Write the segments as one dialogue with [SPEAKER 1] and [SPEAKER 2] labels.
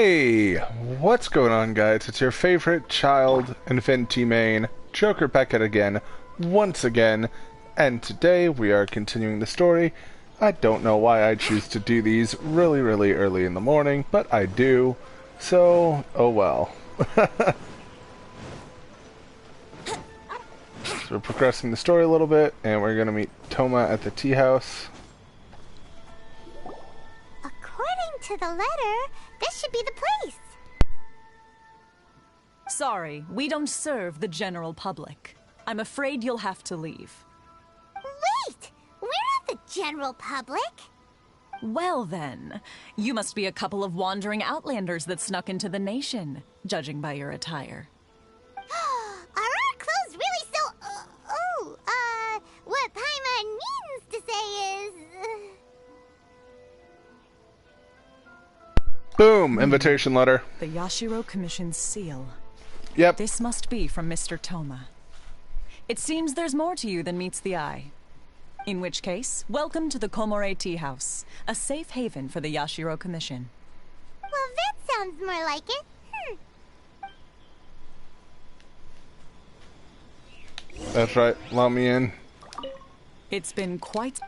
[SPEAKER 1] Hey, what's going on, guys? It's your favorite child infinity main, Joker back at again, once again, and today we are continuing the story. I don't know why I choose to do these really early in the morning, but I do, so oh well. So we're progressing the story a little bit, and we're gonna meet Toma at the tea house.
[SPEAKER 2] According to the letter, this should be the place.
[SPEAKER 3] Sorry, we don't serve the general public. I'm afraid you'll have to leave.
[SPEAKER 2] Wait! We're not the general public.
[SPEAKER 3] Well then, you must be a couple of wandering outlanders that snuck into the nation, judging by your attire.
[SPEAKER 2] Are our clothes really so... what Paimon means to say is...
[SPEAKER 1] Boom! Invitation letter.
[SPEAKER 3] The Yashiro Commission's seal.
[SPEAKER 1] Yep.
[SPEAKER 3] This must be from Mr. Toma. It seems there's more to you than meets the eye. In which case, welcome to the Komore Tea House, a safe haven for the Yashiro Commission.
[SPEAKER 2] Well, that sounds more like it.
[SPEAKER 1] That's right. Allow me in.
[SPEAKER 3] It's been quite...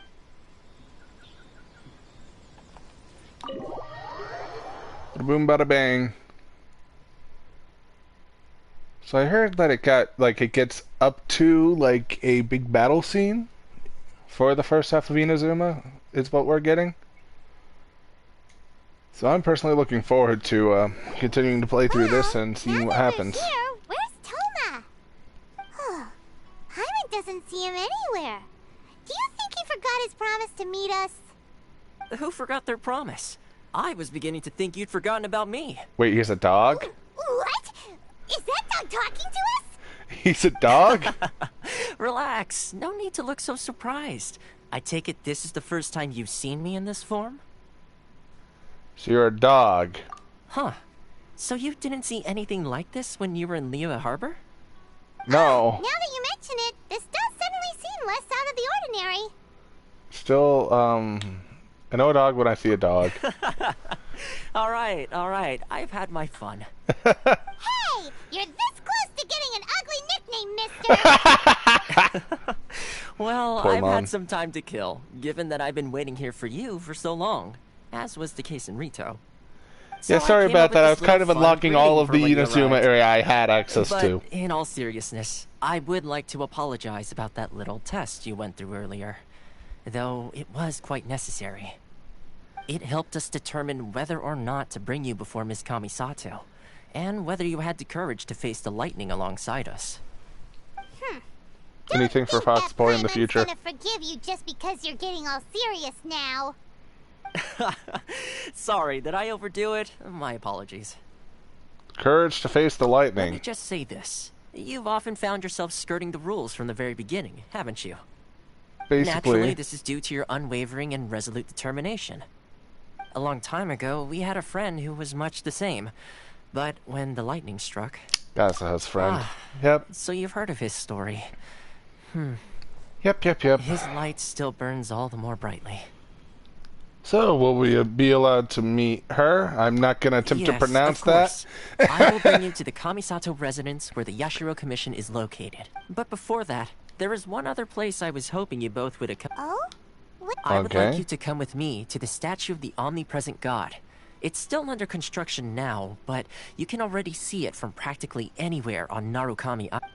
[SPEAKER 1] Bada boom, bada bang. So I heard that it gets up to, like, a big battle scene for the first half of Inazuma, is what we're getting. So I'm personally looking forward to continuing to play through this and seeing what happens.
[SPEAKER 2] Here, where's Toma? Paimon doesn't see him anywhere. Do you think he forgot his promise to meet us?
[SPEAKER 4] Who forgot their promise? I was beginning to think you'd forgotten about me.
[SPEAKER 1] Wait, he's a dog?
[SPEAKER 2] What? Is that dog talking to us?
[SPEAKER 1] He's a dog?
[SPEAKER 4] Relax. No need to look so surprised. I take it this is the first time you've seen me in this form?
[SPEAKER 1] So you're a dog.
[SPEAKER 4] Huh. So you didn't see anything like this when you were in Liyue Harbor?
[SPEAKER 1] No.
[SPEAKER 2] Now that you mention it, this does suddenly seem less out of the ordinary.
[SPEAKER 1] Still, I know a dog when I see a dog.
[SPEAKER 4] Alright. I've had my fun.
[SPEAKER 2] Hey! You're this close to getting an ugly nickname, mister!
[SPEAKER 4] Well,
[SPEAKER 1] Poor
[SPEAKER 4] I've
[SPEAKER 1] Mom.
[SPEAKER 4] had some time to kill, given that I've been waiting here for you for so long, as was the case in Rito. So
[SPEAKER 1] Yeah, sorry
[SPEAKER 4] I came
[SPEAKER 1] about
[SPEAKER 4] up with
[SPEAKER 1] that. I
[SPEAKER 4] this
[SPEAKER 1] was kind of
[SPEAKER 4] little fun
[SPEAKER 1] unlocking all of the
[SPEAKER 4] greeting for when you
[SPEAKER 1] Inazuma
[SPEAKER 4] arrived.
[SPEAKER 1] area I had access
[SPEAKER 4] But
[SPEAKER 1] to.
[SPEAKER 4] in all seriousness, I would like to apologize about that little test you went through earlier. Though it was quite necessary. It helped us determine whether or not to bring you before Miss Kamisato, and whether you had the courage to face the lightning alongside us.
[SPEAKER 1] Anything for Fox Boy in the future.
[SPEAKER 2] I'm gonna forgive you just because you're getting all serious now.
[SPEAKER 4] Sorry, did I overdo it? My apologies.
[SPEAKER 1] Courage to face the
[SPEAKER 4] Let me
[SPEAKER 1] lightning.
[SPEAKER 4] just say this. You've often found yourself skirting the rules from the very beginning, haven't you? Naturally,
[SPEAKER 1] Basically,
[SPEAKER 4] this is due to your unwavering and resolute determination. A long time ago, we had a friend who was much the same. But when the lightning struck...
[SPEAKER 1] that's his friend. Yep.
[SPEAKER 4] So you've heard of his story.
[SPEAKER 1] Yep.
[SPEAKER 4] His light still burns all the more brightly.
[SPEAKER 1] So, will we be allowed to meet her? I'm not going to attempt to
[SPEAKER 4] Yes,
[SPEAKER 1] pronounce
[SPEAKER 4] of
[SPEAKER 1] that.
[SPEAKER 4] course. I will bring you to the Kamisato residence where the Yashiro Commission is located. But before that, there is one other place I was hoping you both would accompany.
[SPEAKER 2] Oh? What?
[SPEAKER 4] I would
[SPEAKER 1] Okay.
[SPEAKER 4] like you to come with me to the statue of the omnipresent god. It's still under construction now, but you can already see it from practically anywhere on Narukami Island.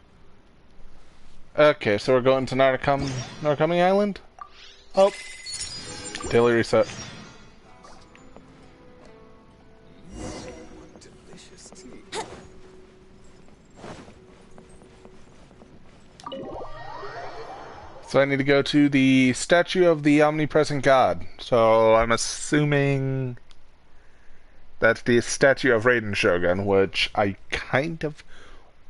[SPEAKER 1] Okay, so we're going to Narukami Island? Oh. Daily reset. So I need to go to the statue of the omnipresent god. So I'm assuming that's the statue of Raiden Shogun, which I kind of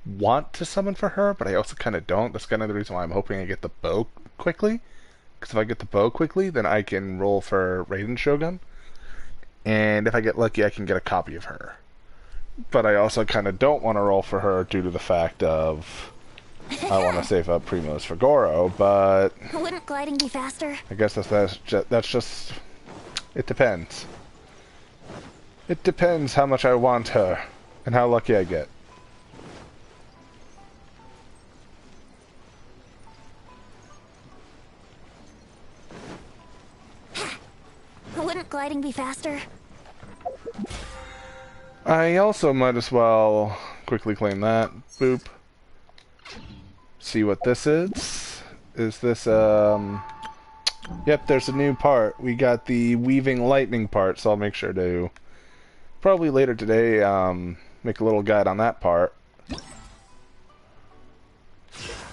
[SPEAKER 1] want to summon for her, but I also kind of don't. That's kind of the reason why I'm hoping I get the bow quickly. Because if I get the bow quickly, then I can roll for Raiden Shogun. And if I get lucky, I can get a copy of her. But I also kind of don't want to roll for her due to the fact of I want to save up Primos for Goro, but
[SPEAKER 2] Wouldn't gliding be faster?
[SPEAKER 1] I guess that's just it depends. It depends how much I want her, and how lucky I get.
[SPEAKER 2] Wouldn't gliding be faster?
[SPEAKER 1] I also might as well quickly claim that. Boop. See what this is. Is this, Yep, there's a new part. We got the weaving lightning part, so I'll make sure to, probably later today, make a little guide on that part.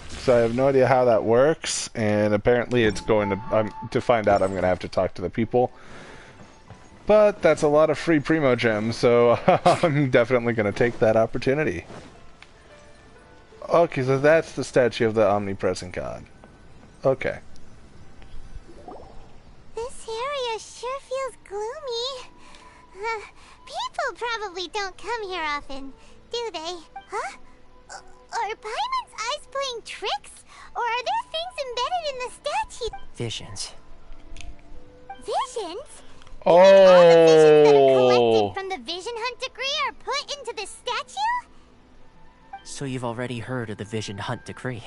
[SPEAKER 1] So I have no idea how that works, and apparently it's going to find out I'm going to have to talk to the people. But that's a lot of free Primo Gems, so I'm definitely going to take that opportunity. Okay, so that's the statue of the omnipresent god. Okay.
[SPEAKER 2] This area sure feels gloomy. People probably don't come here often, do they? Huh? Are Paimon's eyes playing tricks? Or are there things embedded in the statue?
[SPEAKER 4] Visions.
[SPEAKER 2] Visions? All the visions that are collected
[SPEAKER 1] Oh.
[SPEAKER 2] from the Vision Hunt decree are put into the statue?
[SPEAKER 4] So you've already heard of the Vision Hunt decree.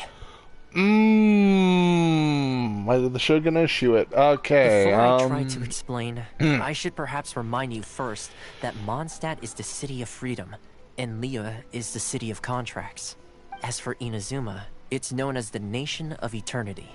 [SPEAKER 1] Why did the Shogun issue it? Okay,
[SPEAKER 4] Before I try to explain, I should perhaps remind you first that Mondstadt is the city of freedom, and Liyue is the city of contracts. As for Inazuma, it's known as the Nation of Eternity.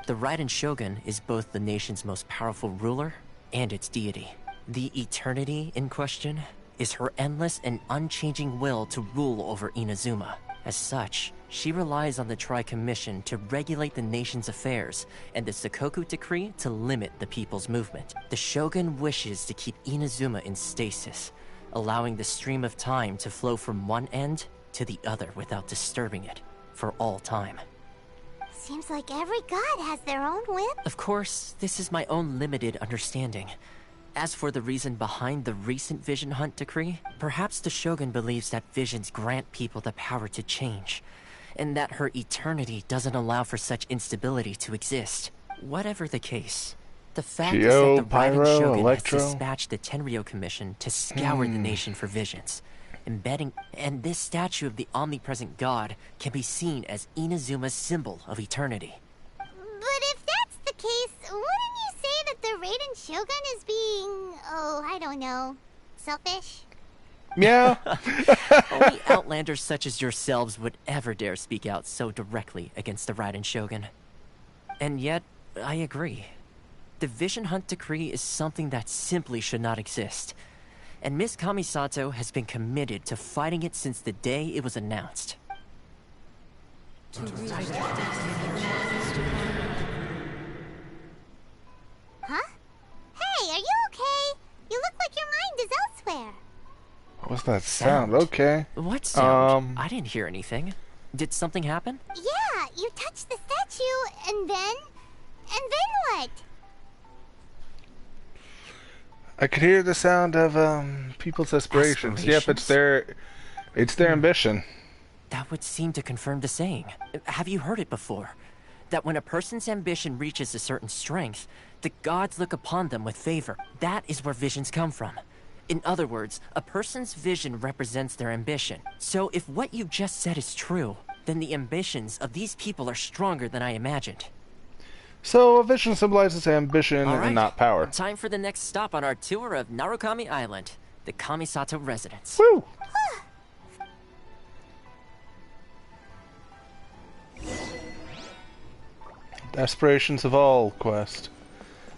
[SPEAKER 4] The Raiden Shogun is both the nation's most powerful ruler and its deity. The Eternity in question is her endless and unchanging will to rule over Inazuma. As such, she relies on the Tri-Commission to regulate the nation's affairs, and the Sakoku Decree to limit the people's movement. The Shogun wishes to keep Inazuma in stasis, allowing the stream of time to flow from one end to the other without disturbing it, for all time.
[SPEAKER 2] Seems like every god has their own whim.
[SPEAKER 4] Of course, this is my own limited understanding. As for the reason behind the recent Vision Hunt decree, perhaps the Shogun believes that visions grant people the power to change, and that her eternity doesn't allow for such instability to exist. Whatever the case, the fact is
[SPEAKER 1] Geo,
[SPEAKER 4] that the Raiden
[SPEAKER 1] Pyro,
[SPEAKER 4] Shogun
[SPEAKER 1] Electro.
[SPEAKER 4] has dispatched the Tenryo Commission to scour the nation for visions, and this statue of the omnipresent god can be seen as Inazuma's symbol of eternity.
[SPEAKER 2] But if that's the case, wouldn't you say that the Raiden Shogun is being, oh, I don't know, selfish?
[SPEAKER 1] Yeah.
[SPEAKER 4] Only outlanders such as yourselves would ever dare speak out so directly against the Raiden Shogun. And yet, I agree. The Vision Hunt decree is something that simply should not exist. And Miss Kamisato has been committed to fighting it since the day it was announced.
[SPEAKER 2] Huh? Hey, are you okay? You look like your mind is elsewhere.
[SPEAKER 1] What was that sound? Okay.
[SPEAKER 4] What sound?
[SPEAKER 1] Um.
[SPEAKER 4] I didn't hear anything. Did something happen?
[SPEAKER 2] Yeah, you touched the statue, and then what?
[SPEAKER 1] I could hear the sound of people's aspirations. Yep, it's their ambition.
[SPEAKER 4] That would seem to confirm the saying. Have you heard it before? That when a person's ambition reaches a certain strength, the gods look upon them with favor. That is where visions come from. In other words, a person's vision represents their ambition. So if what you just said is true, then the ambitions of these people are stronger than I imagined.
[SPEAKER 1] So a vision symbolizes ambition
[SPEAKER 4] All right.
[SPEAKER 1] and not power.
[SPEAKER 4] Time for the next stop on our tour of Narukami Island, the Kamisato residence.
[SPEAKER 1] Woo! Aspirations of all quest.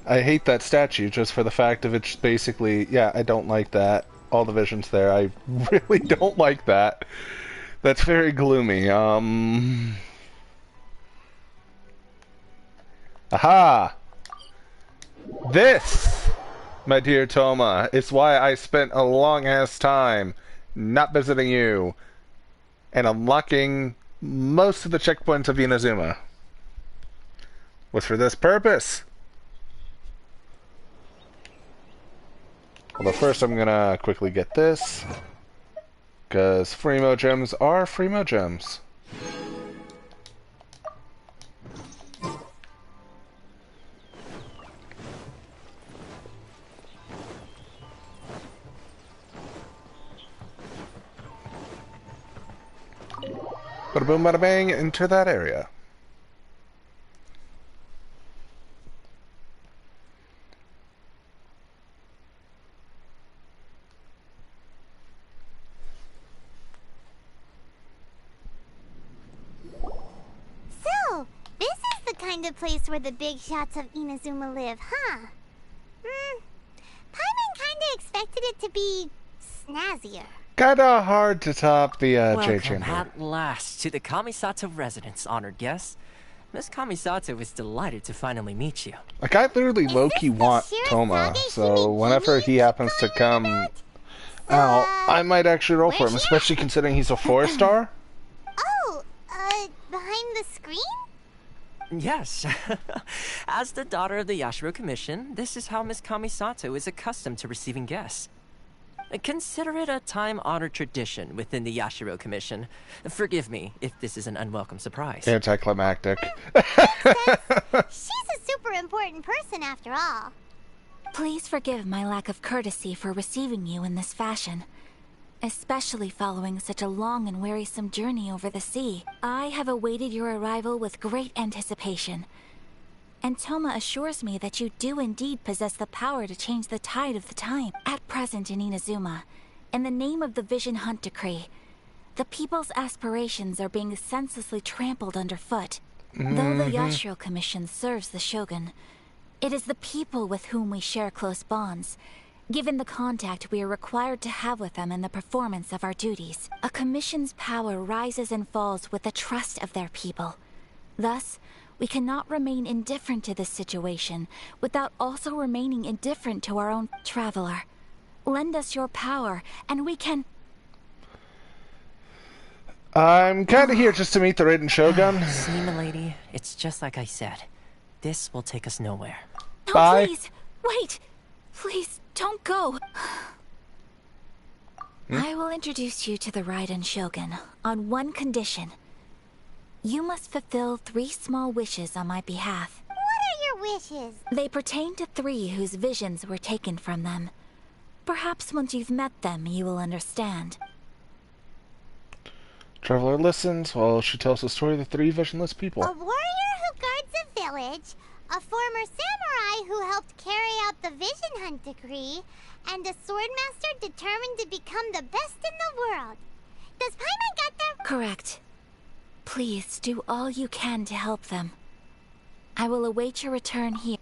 [SPEAKER 1] I hate that statue just for the fact of it's basically, yeah, I don't like that. All the visions there, I really don't like that. That's very gloomy. Aha! This, my dear Toma, is why I spent a long-ass time not visiting you and unlocking most of the checkpoints of Inazuma. Was for this purpose. Although first I'm gonna quickly get this, because Freemo gems are Freemo gems. Bada boom, bada bang, enter that area.
[SPEAKER 2] So, this is the kind of place where the big shots of Inazuma live, huh? Paimon kinda expected it to be snazzier.
[SPEAKER 1] Kinda hard to top the J
[SPEAKER 4] Welcome
[SPEAKER 1] chamber.
[SPEAKER 4] at last to the Kamisato residence, honored guest. Miss Kamisato is delighted to finally meet you.
[SPEAKER 1] Like, I literally low-key
[SPEAKER 2] this the
[SPEAKER 1] want
[SPEAKER 2] Shirasage
[SPEAKER 1] Toma, so
[SPEAKER 2] Himegimi
[SPEAKER 1] whenever he
[SPEAKER 2] you
[SPEAKER 1] happens to
[SPEAKER 2] keep
[SPEAKER 1] come
[SPEAKER 2] going on
[SPEAKER 1] out,
[SPEAKER 2] about?
[SPEAKER 1] I might actually roll for
[SPEAKER 2] where's
[SPEAKER 1] him,
[SPEAKER 2] he
[SPEAKER 1] especially considering he's a 4-star.
[SPEAKER 2] Oh, behind the screen?
[SPEAKER 4] Yes. As the daughter of the Yashiro Commission, this is how Miss Kamisato is accustomed to receiving guests. Consider it a time-honored tradition within the Yashiro Commission. Forgive me if this is an unwelcome surprise.
[SPEAKER 1] Anticlimactic.
[SPEAKER 2] She's a super important person after all.
[SPEAKER 5] Please forgive my lack of courtesy for receiving you in this fashion, especially following such a long and wearisome journey over the sea. I have awaited your arrival with great anticipation, and Toma assures me that you do indeed possess the power to change the tide of the time. At present in Inazuma, in the name of the Vision Hunt Decree, the people's aspirations are being senselessly trampled underfoot. Though the Yashiro Commission serves the Shogun, it is the people with whom we share close bonds, given the contact we are required to have with them in the performance of our duties. A commission's power rises and falls with the trust of their people. Thus, we cannot remain indifferent to this situation without also remaining indifferent to our own traveler. Lend us your power, and we can...
[SPEAKER 1] I'm kinda here just to meet the Raiden Shogun.
[SPEAKER 4] See, milady, it's just like I said. This will take us nowhere.
[SPEAKER 5] No,
[SPEAKER 1] Bye.
[SPEAKER 5] please! Wait! Please, don't go! I will introduce you to the Raiden Shogun on one condition. You must fulfill 3 small wishes on my behalf.
[SPEAKER 2] What are your wishes?
[SPEAKER 5] They pertain to 3 whose visions were taken from them. Perhaps once you've met them, you will understand.
[SPEAKER 1] Traveler listens while she tells the story of the 3 visionless people.
[SPEAKER 2] A warrior who guards a village, a former samurai who helped carry out the Vision Hunt Decree, and a swordmaster determined to become the best in the world. Does Paimon get them?
[SPEAKER 5] Correct. Please do all you can to help them. I will await your return here.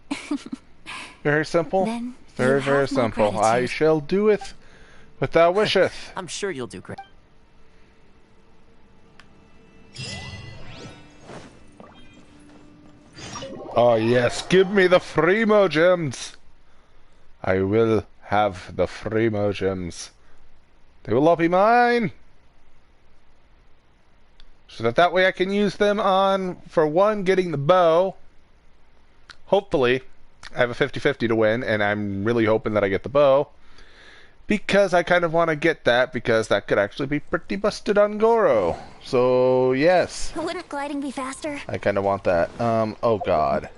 [SPEAKER 1] Very simple.
[SPEAKER 5] Then
[SPEAKER 1] Very,
[SPEAKER 5] you
[SPEAKER 1] very
[SPEAKER 5] have my
[SPEAKER 1] simple. I
[SPEAKER 5] gratitude.
[SPEAKER 1] shall do it what thou wisheth.
[SPEAKER 4] I'm sure you'll do great.
[SPEAKER 1] Oh yes, give me the Fremo gems. I will have the Fremo gems. They will all be mine. So that way I can use them on, for one, getting the bow. Hopefully, I have a 50-50 to win, and I'm really hoping that I get the bow. Because I kind of want to get that, because that could actually be pretty busted on Goro. So, yes.
[SPEAKER 5] Wouldn't gliding be faster?
[SPEAKER 1] I kind of want that. Oh god.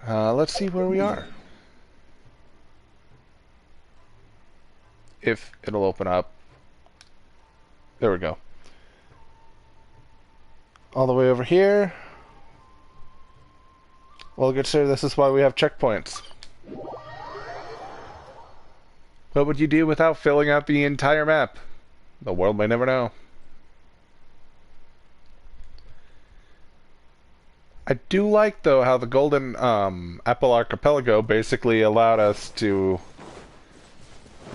[SPEAKER 1] Let's see where we are. If it'll open up. There we go. All the way over here. Well, good sir, this is why we have checkpoints. What would you do without filling out the entire map? The world may never know. I do like, though, how the Golden Apple Archipelago basically allowed us to,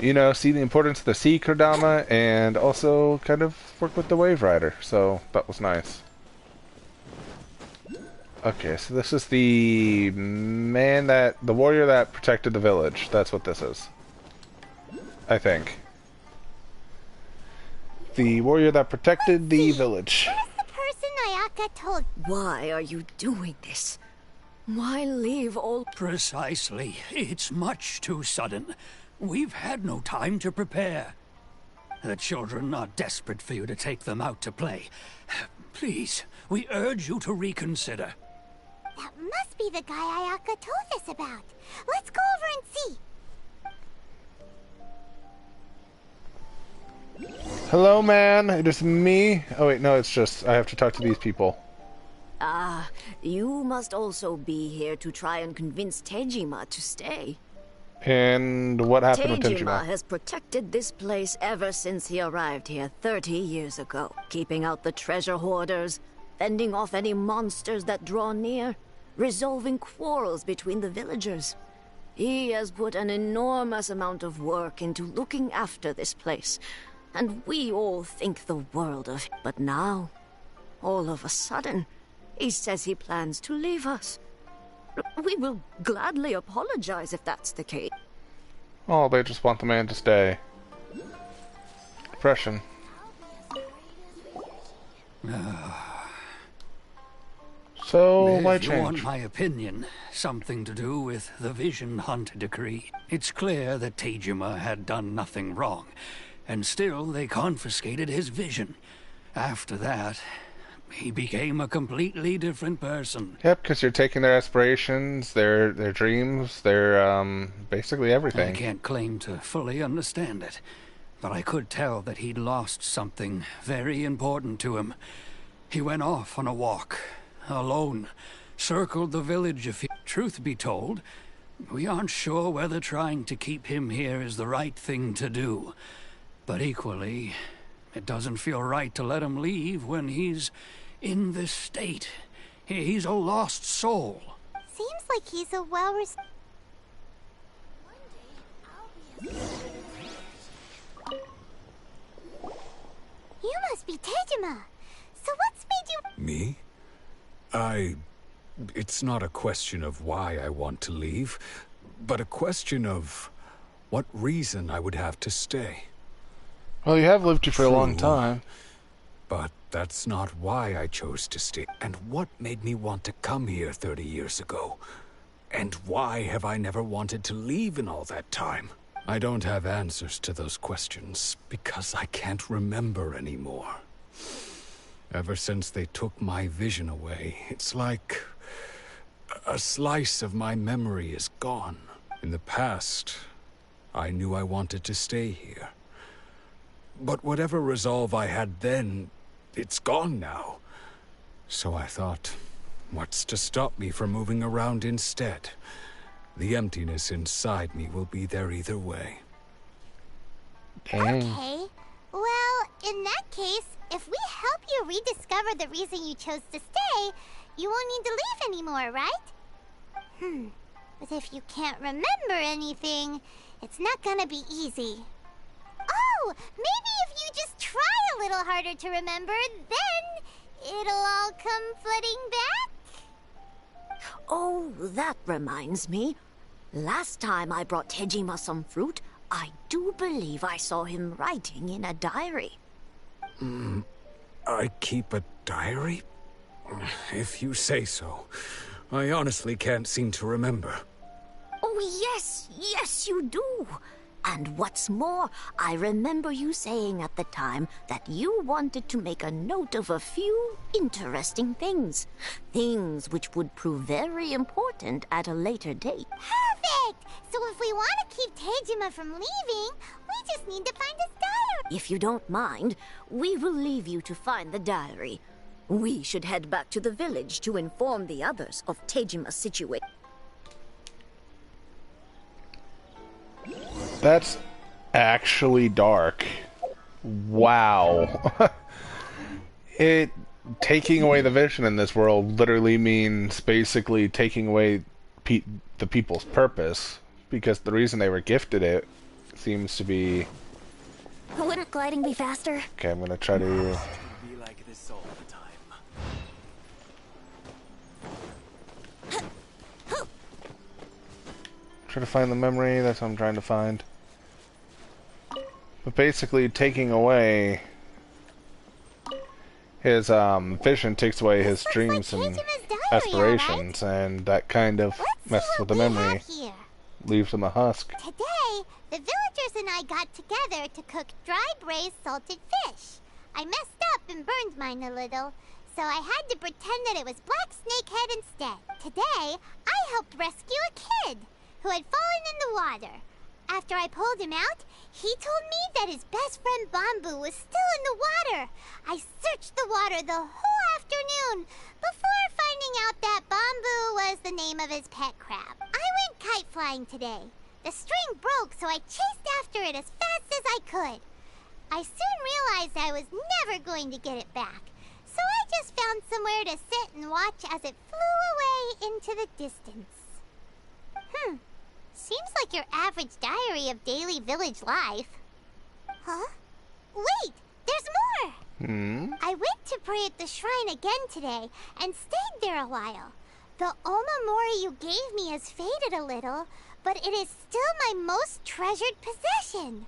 [SPEAKER 1] you know, see the importance of the sea Kodama and also kind of work with the Wave Rider. So that was nice. Okay, so this is the the warrior that protected the village. That's what this is. I think. The warrior that protected the village.
[SPEAKER 2] Who's the person Ayaka told?
[SPEAKER 6] Why are you doing this? Why leave all...
[SPEAKER 7] Precisely. It's much too sudden. We've had no time to prepare. The children are desperate for you to take them out to play. Please, we urge you to reconsider.
[SPEAKER 2] That must be the guy Ayaka told us about. Let's go over and see.
[SPEAKER 1] Hello, man. It is me. Oh, wait, no, it's just I have to talk to these people.
[SPEAKER 6] Ah, you must also be here to try and convince Tejima to stay.
[SPEAKER 1] And what happened with
[SPEAKER 6] Tejima
[SPEAKER 1] Tenjima?
[SPEAKER 6] has protected this place ever since he arrived here 30 years ago, keeping out the treasure hoarders, fending off any monsters that draw near, resolving quarrels between the villagers. He has put an enormous amount of work into looking after this place, and we all think the world of him. But now, all of a sudden, he says he plans to leave us. We will gladly apologize if that's the case.
[SPEAKER 1] Oh, they just want the man to stay. Depression. So, why
[SPEAKER 7] If you want
[SPEAKER 1] change?
[SPEAKER 7] my opinion, something to do with the Vision Hunt decree. It's clear that Tejima had done nothing wrong, and still they confiscated his vision. After that, he became a completely different person.
[SPEAKER 1] Yep, because you're taking their aspirations, their dreams, their basically
[SPEAKER 7] I
[SPEAKER 1] everything.
[SPEAKER 7] can't claim to fully understand it, but I could tell that he'd lost something very important to him. He went off on a walk, alone, circled the village a few. Truth be told, we aren't sure whether trying to keep him here is the right thing to do. But equally, it doesn't feel right to let him leave when he's in this state. He's a lost soul.
[SPEAKER 2] Seems like he's a well-respected. You must be Tejima. So what's made you...
[SPEAKER 8] Me? It's not a question of why I want to leave, but a question of what reason I would have to stay.
[SPEAKER 1] Well, you have lived here for a long
[SPEAKER 8] True.
[SPEAKER 1] time.
[SPEAKER 8] But that's not why I chose to stay. And what made me want to come here 30 years ago? And why have I never wanted to leave in all that time? I don't have answers to those questions, because I can't remember anymore. Ever since they took my vision away, it's like a slice of my memory is gone. In the past, I knew I wanted to stay here. But whatever resolve I had then, it's gone now. So I thought, what's to stop me from moving around instead? The emptiness inside me will be there either way.
[SPEAKER 1] Dang.
[SPEAKER 2] Okay. Well, in that case, if we help you rediscover the reason you chose to stay, you won't need to leave anymore, right? But if you can't remember anything, it's not gonna be easy. Oh, maybe if you just try a little harder to remember, then it'll all come flooding back.
[SPEAKER 6] Oh, that reminds me. Last time I brought Tejima some fruit, I do believe I saw him writing in a diary.
[SPEAKER 8] I keep a diary? If you say so. I honestly can't seem to remember.
[SPEAKER 6] Oh, yes, you do. And what's more, I remember you saying at the time that you wanted to make a note of a few interesting things. Things which would prove very important at a later date.
[SPEAKER 2] Perfect! So if we want to keep Tejima from leaving, we just need to find his diary.
[SPEAKER 6] If you don't mind, we will leave you to find the diary. We should head back to the village to inform the others of Tejima's situation.
[SPEAKER 1] That's actually dark. Wow. Taking away the vision in this world literally means basically taking away the people's purpose, because the reason they were gifted it seems to be...
[SPEAKER 5] Wouldn't gliding be faster?
[SPEAKER 1] Okay, I'm gonna try to...
[SPEAKER 9] Be like this all the time.
[SPEAKER 1] Try to find the memory, that's what I'm trying to find. But basically, taking away his vision takes away his
[SPEAKER 2] Looks
[SPEAKER 1] dreams
[SPEAKER 2] like
[SPEAKER 1] and
[SPEAKER 2] Tejima's diary,
[SPEAKER 1] aspirations, and that kind of
[SPEAKER 2] Let's
[SPEAKER 1] messes
[SPEAKER 2] see
[SPEAKER 1] with
[SPEAKER 2] what
[SPEAKER 1] the
[SPEAKER 2] we
[SPEAKER 1] memory,
[SPEAKER 2] have here.
[SPEAKER 1] leaves him a husk.
[SPEAKER 2] Today, the villagers and I got together to cook dry braised salted fish. I messed up and burned mine a little, so I had to pretend that it was black snakehead instead. Today, I helped rescue a kid who had fallen in the water. After I pulled him out, he told me that his best friend Bamboo was still in the water. I searched the water the whole afternoon before finding out that Bamboo was the name of his pet crab. I went kite flying today. The string broke, so I chased after it as fast as I could. I soon realized I was never going to get it back, so I just found somewhere to sit and watch as it flew away into the distance. Seems like your average diary of daily village life. Huh? Wait, there's more! I went to pray at the shrine again today and stayed there a while. The Omamori you gave me has faded a little, but it is still my most treasured possession.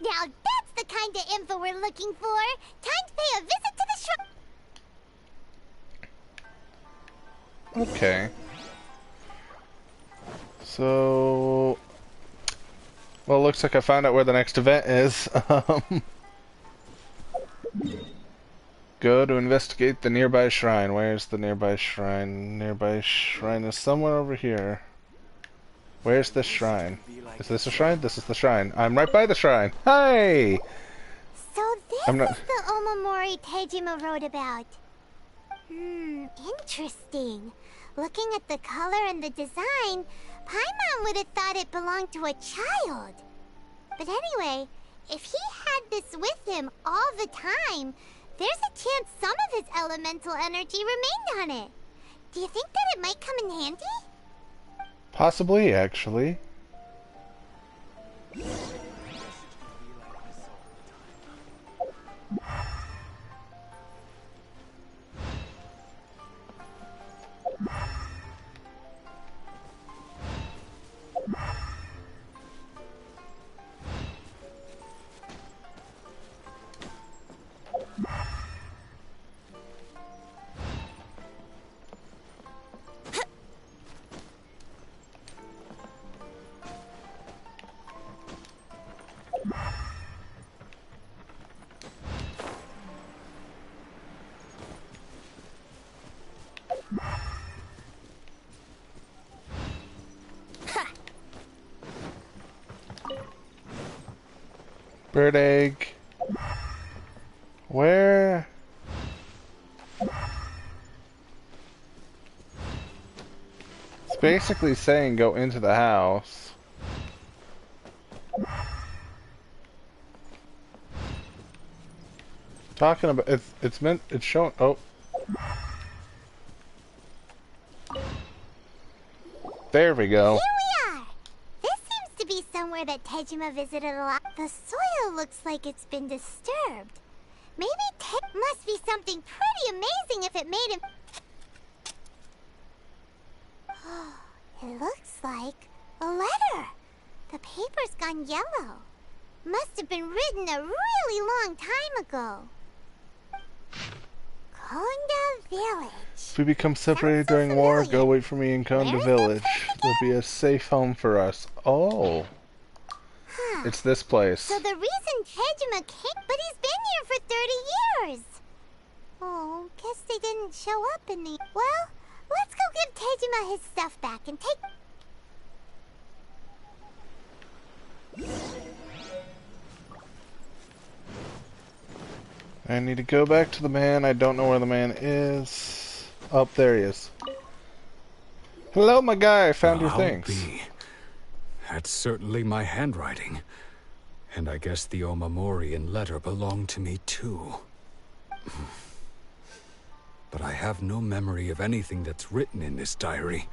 [SPEAKER 2] Now that's the kind of info we're looking for. Time to pay a visit to the shrine.
[SPEAKER 1] Okay. So, well, looks like I found out where the next event is. Go to investigate the nearby shrine. Where's the nearby shrine? Nearby shrine is somewhere over here. Where's the shrine? Is this a shrine? This is the shrine. I'm right by the shrine. Hey!
[SPEAKER 2] So this is the Omamori Tejima wrote about. Interesting. Looking at the color and the design, Paimon would have thought it belonged to a child. But anyway, if he had this with him all the time, there's a chance some of his elemental energy remained on it. Do you think that it might come in handy?
[SPEAKER 1] Possibly, actually. Bird egg. Where? It's basically saying go into the house. Talking about it's showing. Oh, there we go.
[SPEAKER 2] Here we are. This seems to be somewhere that Tejima visited a lot. The soil looks like it's been disturbed. Maybe must be something pretty amazing if it made him. It looks like a letter. The paper's gone yellow. Must have been written a really long time ago. Konda Village.
[SPEAKER 1] If we become separated during war, go wait for me in Konda Village. There'll be a safe home for us. Oh. It's this place.
[SPEAKER 2] So the reason Tejima came, but he's been here for 30 years. Oh, guess they didn't show up in the... Well, let's go give Tejima his stuff back and take...
[SPEAKER 1] I need to go back to the man. I don't know where the man is. Oh, there he is. Hello, my guy. I found your things.
[SPEAKER 8] That's certainly my handwriting. And I guess the Omamorian letter belonged to me too. But I have no memory of anything that's written in this diary.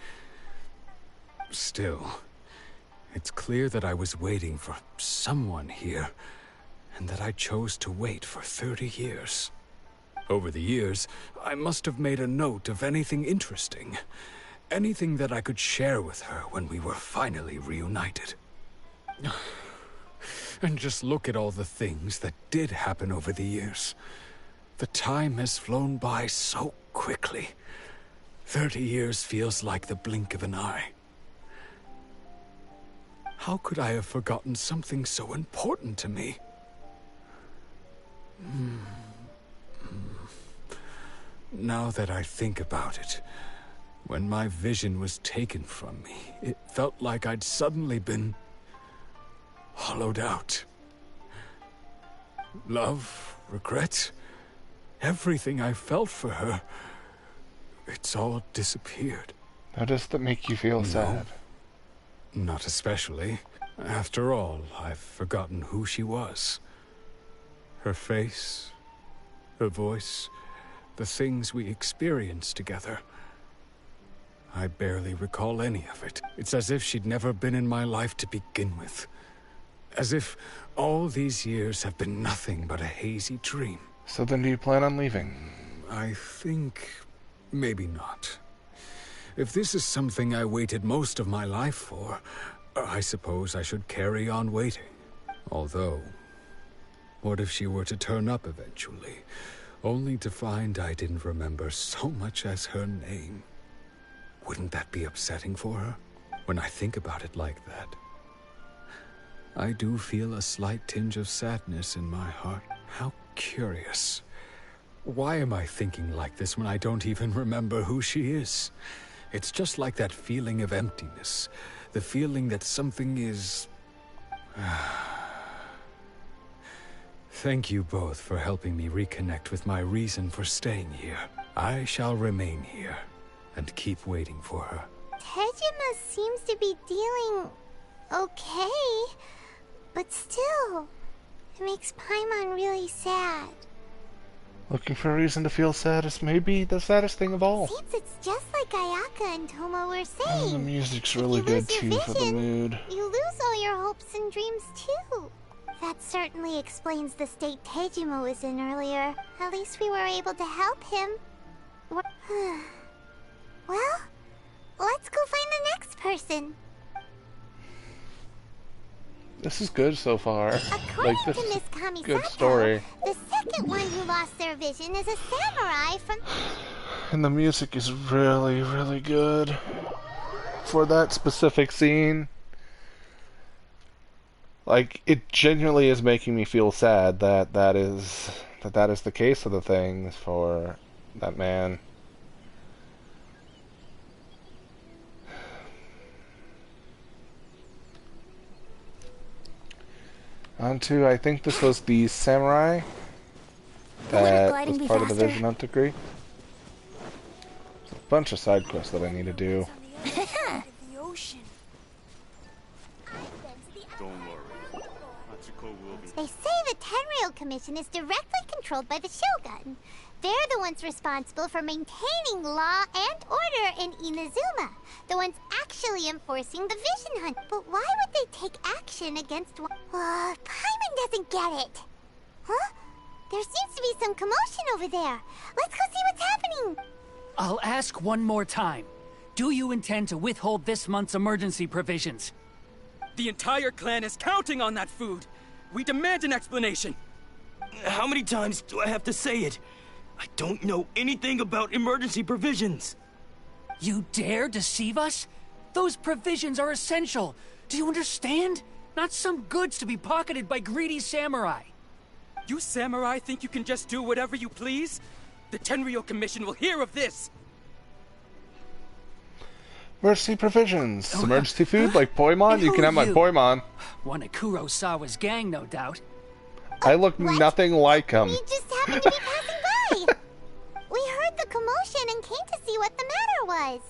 [SPEAKER 8] Still, it's clear that I was waiting for someone here, and that I chose to wait for 30 years. Over the years, I must have made a note of anything interesting. Anything that I could share with her when we were finally reunited. And just look at all the things that did happen over the years. The time has flown by so quickly. 30 years feels like the blink of an eye. How could I have forgotten something so important to me? Now that I think about it, when my vision was taken from me, it felt like I'd suddenly been hollowed out. Love, regret, everything I felt for her, it's all disappeared.
[SPEAKER 1] How does that make you feel sad?
[SPEAKER 8] Not especially. After all, I've forgotten who she was. Her face, her voice, the things we experienced together. I barely recall any of it. It's as if she'd never been in my life to begin with. As if all these years have been nothing but a hazy dream.
[SPEAKER 1] So then do you plan on leaving?
[SPEAKER 8] I think maybe not. If this is something I waited most of my life for, I suppose I should carry on waiting. Although, what if she were to turn up eventually, only to find I didn't remember so much as her name? Wouldn't that be upsetting for her? When I think about it like that, I do feel a slight tinge of sadness in my heart. How curious. Why am I thinking like this when I don't even remember who she is? It's just like that feeling of emptiness. The feeling that something is... Thank you both for helping me reconnect with my reason for staying here. I shall remain here and keep waiting for her.
[SPEAKER 2] Tejima seems to be dealing okay, but still, it makes Paimon really sad.
[SPEAKER 1] Looking for a reason to feel sad is maybe the saddest thing of all.
[SPEAKER 2] Seems it's just like Ayaka and Toma were saying.
[SPEAKER 1] And the music's really good too for the mood.
[SPEAKER 2] You lose all your hopes and dreams too. That certainly explains the state Tejima was in earlier. At least we were able to help him. Well, let's go find the next person.
[SPEAKER 1] This is good so far.
[SPEAKER 2] According
[SPEAKER 1] Like, this
[SPEAKER 2] to
[SPEAKER 1] is
[SPEAKER 2] Miss
[SPEAKER 1] a
[SPEAKER 2] Kamisato,
[SPEAKER 1] good story.
[SPEAKER 2] the second one who lost their vision is a samurai from...
[SPEAKER 1] And the music is really, really good for that specific scene. Like, it genuinely is making me feel sad that that is the case of the things for that man. On to, I think this was the samurai that was part of the Vision Hunt decree. There's a bunch of side quests that I need to do.
[SPEAKER 2] They say the Tenryou Commission is directly controlled by the Shogun. They're the ones responsible for maintaining law and order in Inazuma. The ones actually enforcing the Vision Hunt. But why would they take action against one? Paimon doesn't get it. Huh? There seems to be some commotion over there. Let's go see what's happening.
[SPEAKER 7] I'll ask one more time. Do you intend to withhold this month's emergency provisions?
[SPEAKER 9] The entire clan is counting on that food. We demand an explanation. How many times do I have to say it? I don't know anything about emergency provisions.
[SPEAKER 7] You dare deceive us? Those provisions are essential. Do you understand? Not some goods to be pocketed by greedy samurai.
[SPEAKER 9] You samurai think you can just do whatever you please? The Tenryou Commission will hear of this.
[SPEAKER 1] Emergency provisions. Emergency food like Poimon? You can have my Poimon.
[SPEAKER 7] One of Kurosawa's gang, no doubt.
[SPEAKER 1] I look nothing like him.
[SPEAKER 2] We just happened to be passing by. We heard the commotion and came to see what the matter was.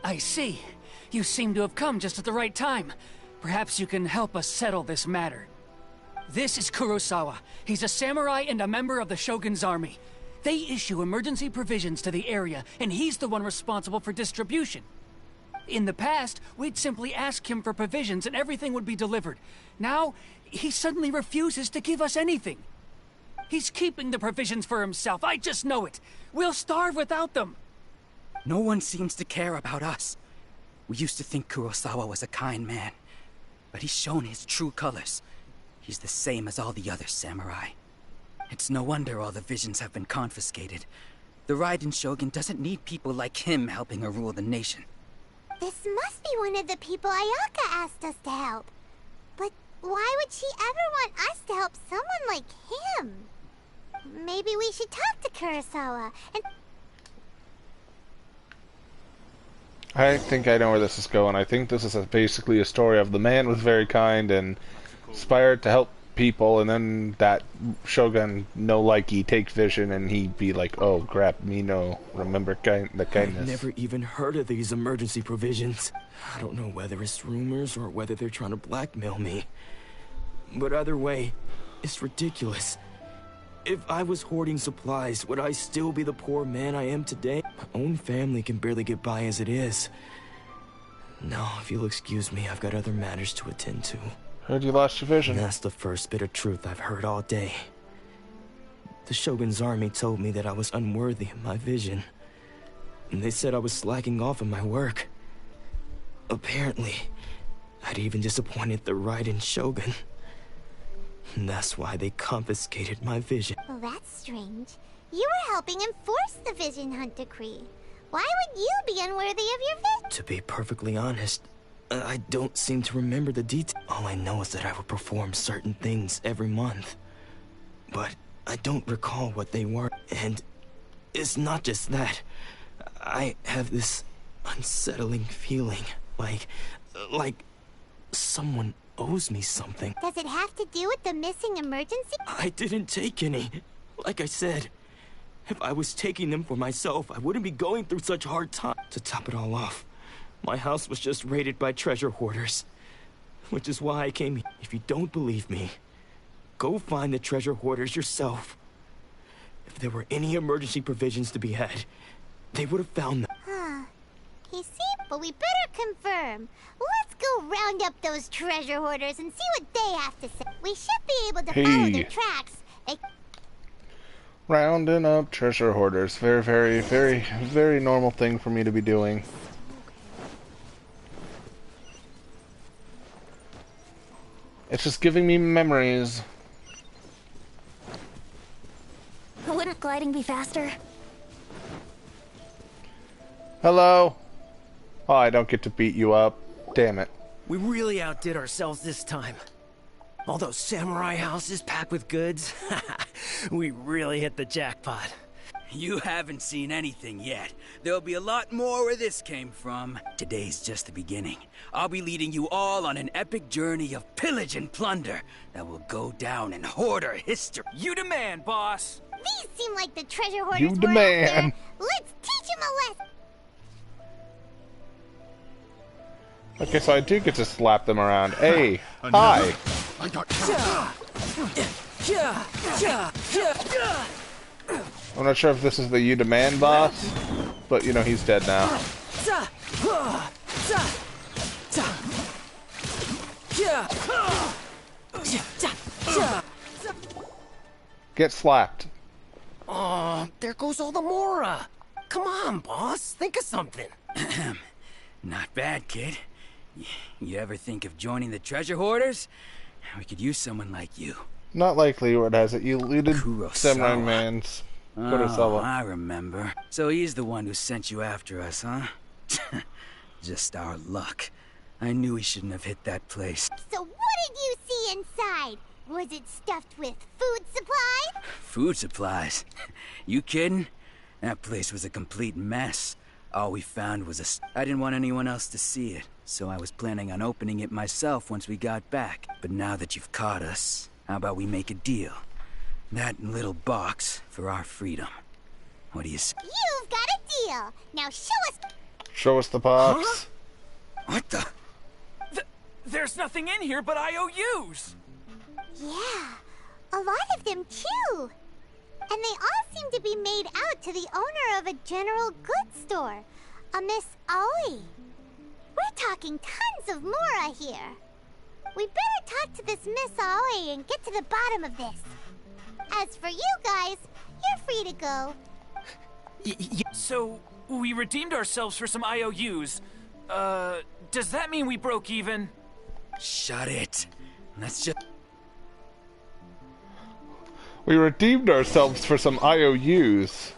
[SPEAKER 7] I see. You seem to have come just at the right time. Perhaps you can help us settle this matter. This is Kurosawa. He's a samurai and a member of the Shogun's army. They issue emergency provisions to the area, and he's the one responsible for distribution. In the past, we'd simply ask him for provisions and everything would be delivered. Now, he suddenly refuses to give us anything. He's keeping the provisions for himself, I just know it. We'll starve without them.
[SPEAKER 9] No one seems to care about us. We used to think Kurosawa was a kind man, but he's shown his true colors. He's the same as all the other samurai. It's no wonder all the visions have been confiscated. The Raiden Shogun doesn't need people like him helping her rule the nation.
[SPEAKER 2] This must be one of the people Ayaka asked us to help. But why would she ever want us to help someone like him? Maybe we should talk to Kurosawa and...
[SPEAKER 1] I think I know where this is going. I think this is basically a story of the man was very kind and inspired to help people, and then that Shogun no likey take vision, and he'd be like, "Oh crap, me no remember the kindness."
[SPEAKER 10] I've never even heard of these emergency provisions. I don't know whether it's rumors or whether they're trying to blackmail me. But either way, it's ridiculous. If I was hoarding supplies, would I still be the poor man I am today? My own family can barely get by as it is. Now, if you'll excuse me, I've got other matters to attend to.
[SPEAKER 1] Heard you lost your vision.
[SPEAKER 10] And that's the first bit of truth I've heard all day. The Shogun's army told me that I was unworthy of my vision. And they said I was slacking off in my work. Apparently, I'd even disappointed the Raiden Shogun. And that's why they confiscated my vision.
[SPEAKER 2] Well, that's strange. You were helping enforce the Vision Hunt decree. Why would you be unworthy of your vision?
[SPEAKER 10] To be perfectly honest, I don't seem to remember the details. All I know is that I would perform certain things every month. But I don't recall what they were. And it's not just that. I have this unsettling feeling, like someone owes me something.
[SPEAKER 2] Does it have to do with the missing emergency?
[SPEAKER 10] I didn't take any. Like I said, if I was taking them for myself, I wouldn't be going through such hard time. To top it all off, my house was just raided by treasure hoarders. Which is why I came here. If you don't believe me, go find the treasure hoarders yourself. If there were any emergency provisions to be had, they would have found them.
[SPEAKER 2] Huh. You see, but we better confirm. Let's go round up those treasure hoarders and see what they have to say. We should be able to follow their tracks.
[SPEAKER 1] Rounding up treasure hoarders. Very, very, very, very normal thing for me to be doing. It's just giving me memories.
[SPEAKER 5] Wouldn't gliding be faster?
[SPEAKER 1] Hello? Oh, I don't get to beat you up. Damn it.
[SPEAKER 11] We really outdid ourselves this time. All those samurai houses packed with goods. We really hit the jackpot.
[SPEAKER 9] You haven't seen anything yet. There'll be a lot more where this came from. Today's just the beginning. I'll be leading you all on an epic journey of pillage and plunder that will go down in hoarder history.
[SPEAKER 12] You demand, boss.
[SPEAKER 2] These seem like the treasure hoarders
[SPEAKER 1] You demand.
[SPEAKER 2] Let's teach them a lesson.
[SPEAKER 1] Okay, so I do get to slap them around. Hey, hi.
[SPEAKER 8] I got
[SPEAKER 1] I'm not sure if this is the You Demand boss, but you know, he's dead now. Get slapped.
[SPEAKER 11] Oh, there goes all the Mora. Come on, boss. Think of something.
[SPEAKER 9] Not bad, kid. You ever think of joining the treasure hoarders? We could use someone like you.
[SPEAKER 1] Not likely, what has it? You looted
[SPEAKER 9] Kurosawa.
[SPEAKER 1] Samurai Man's
[SPEAKER 9] Oh,
[SPEAKER 1] Kurosawa.
[SPEAKER 9] I remember. So he's the one who sent you after us, huh? Just our luck. I knew he shouldn't have hit that place.
[SPEAKER 2] So what did you see inside? Was it stuffed with food supplies?
[SPEAKER 9] Food supplies? You kidding? That place was a complete mess. All we found was I didn't want anyone else to see it, so I was planning on opening it myself once we got back. But now that you've caught us, how about we make a deal? That little box for our freedom. What do you say?
[SPEAKER 2] You've got a deal. Now show us.
[SPEAKER 1] Show us the box.
[SPEAKER 9] Huh? What the?
[SPEAKER 12] There's nothing in here but IOUs.
[SPEAKER 2] Yeah, a lot of them too. And they all seem to be made out to the owner of a general goods store, a Miss Aoi. We're talking tons of Mora here. We better talk to this Miss Aoi and get to the bottom of this. As for you guys, you're free to go.
[SPEAKER 12] So, we redeemed ourselves for some IOUs. Does that mean we broke even?
[SPEAKER 9] Shut it. Let's just...
[SPEAKER 1] We redeemed ourselves for some IOUs.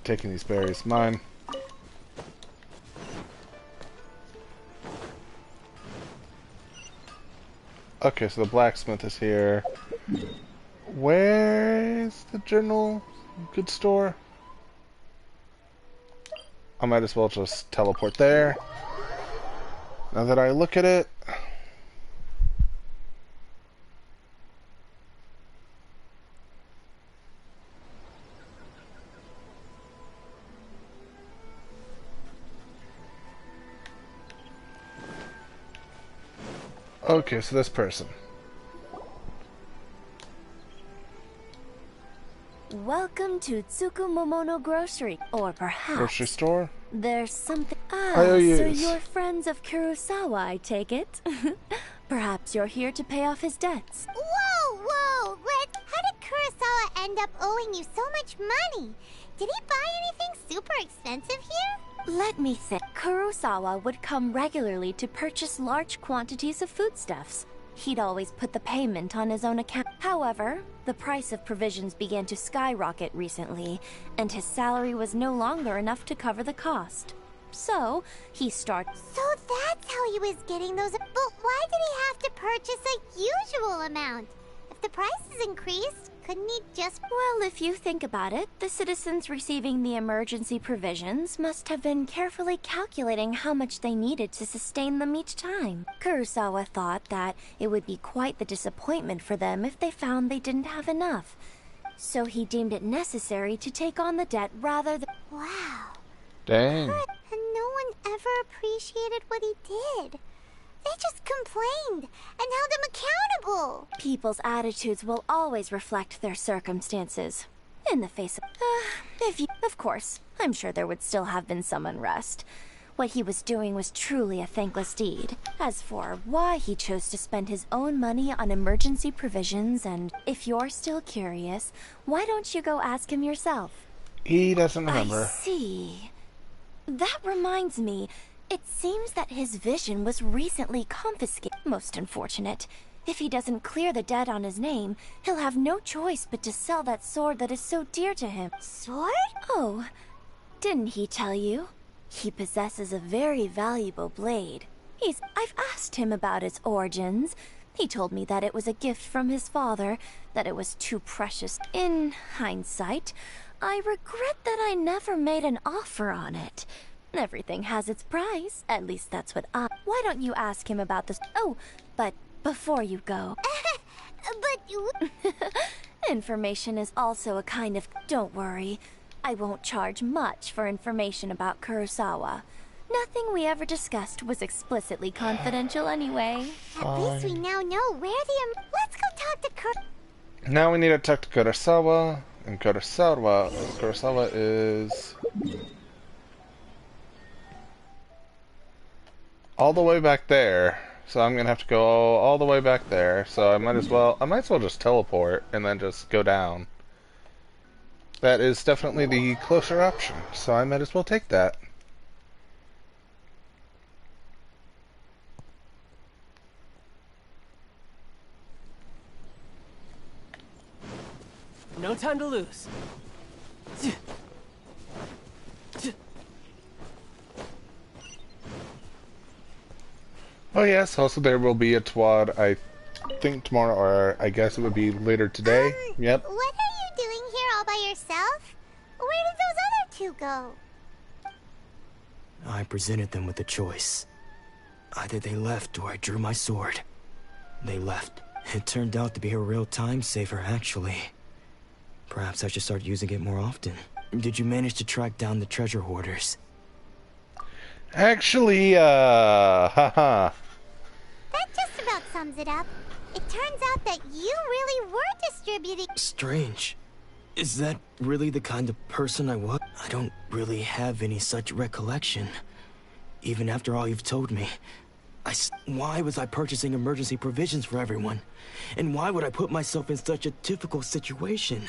[SPEAKER 1] Taking these berries. Mine. Okay, so the blacksmith is here. Where's the general goods store. I might as well just teleport there. Now that I look at it. Okay, so this person.
[SPEAKER 13] Welcome to Tsukumomono Grocery. Or perhaps...
[SPEAKER 1] Grocery store?
[SPEAKER 13] There's something...
[SPEAKER 1] I owe
[SPEAKER 13] so
[SPEAKER 1] you.
[SPEAKER 13] you're friends of Kurosawa, I take it? Perhaps you're here to pay off his debts.
[SPEAKER 2] Whoa, whoa, Red! How did Kurosawa end up owing you so much money? Did he buy anything super expensive here?
[SPEAKER 13] Let me think. Kurosawa would come regularly to purchase large quantities of foodstuffs. He'd always put the payment on his own account. However, the price of provisions began to skyrocket recently, and his salary was no longer enough to cover the cost. So, he started...
[SPEAKER 2] So that's how he was getting those... But why did he have to purchase a usual amount? If the prices increased, couldn't he just...
[SPEAKER 13] Well, if you think about it, the citizens receiving the emergency provisions must have been carefully calculating how much they needed to sustain them each time. Kurosawa thought that it would be quite the disappointment for them if they found they didn't have enough. So he deemed it necessary to take on the debt rather than...
[SPEAKER 2] Wow.
[SPEAKER 1] Dang.
[SPEAKER 2] And no one ever appreciated what he did. They just complained and held him accountable.
[SPEAKER 13] People's attitudes will always reflect their circumstances. In the face of... Of course, I'm sure there would still have been some unrest. What he was doing was truly a thankless deed. As for why he chose to spend his own money on emergency provisions, and if you're still curious, why don't you go ask him yourself?
[SPEAKER 1] He doesn't remember.
[SPEAKER 13] I see. That reminds me, it seems that his vision was recently confiscated. Most unfortunate. If he doesn't clear the debt on his name, he'll have no choice but to sell that sword that is so dear to him.
[SPEAKER 2] Sword?
[SPEAKER 13] Oh, didn't he tell you? He possesses a very valuable blade. I've asked him about its origins. He told me that it was a gift from his father, that it was too precious. In hindsight, I regret that I never made an offer on it. Everything has its price. At least that's what Why don't you ask him about this? Oh, but before you go...
[SPEAKER 2] But...
[SPEAKER 13] Information is also a kind of... Don't worry. I won't charge much for information about Kurosawa. Nothing we ever discussed was explicitly confidential anyway.
[SPEAKER 2] At least we now know where the... Let's go talk to
[SPEAKER 1] Now we need to talk to Kurosawa. And Kurosawa is... all the way back there, so I'm gonna have to go all the way back there. So I might as well just teleport and then just go down. That is definitely the closer option, so I might as well take that.
[SPEAKER 11] No time to lose.
[SPEAKER 1] Oh yes, also there will be a TWAD, I think tomorrow, or I guess it would be later today. Yep.
[SPEAKER 2] What are you doing here all by yourself? Where did those other two go?
[SPEAKER 10] I presented them with a choice. Either they left or I drew my sword. They left. It turned out to be a real time saver, actually. Perhaps I should start using it more often. Did you manage to track down the treasure hoarders?
[SPEAKER 1] Actually, haha.
[SPEAKER 2] That just about sums it up. It turns out that you really were distributing...
[SPEAKER 10] Strange. Is that really the kind of person I was? I don't really have any such recollection. Even after all you've told me. Why was I purchasing emergency provisions for everyone? And why would I put myself in such a difficult situation?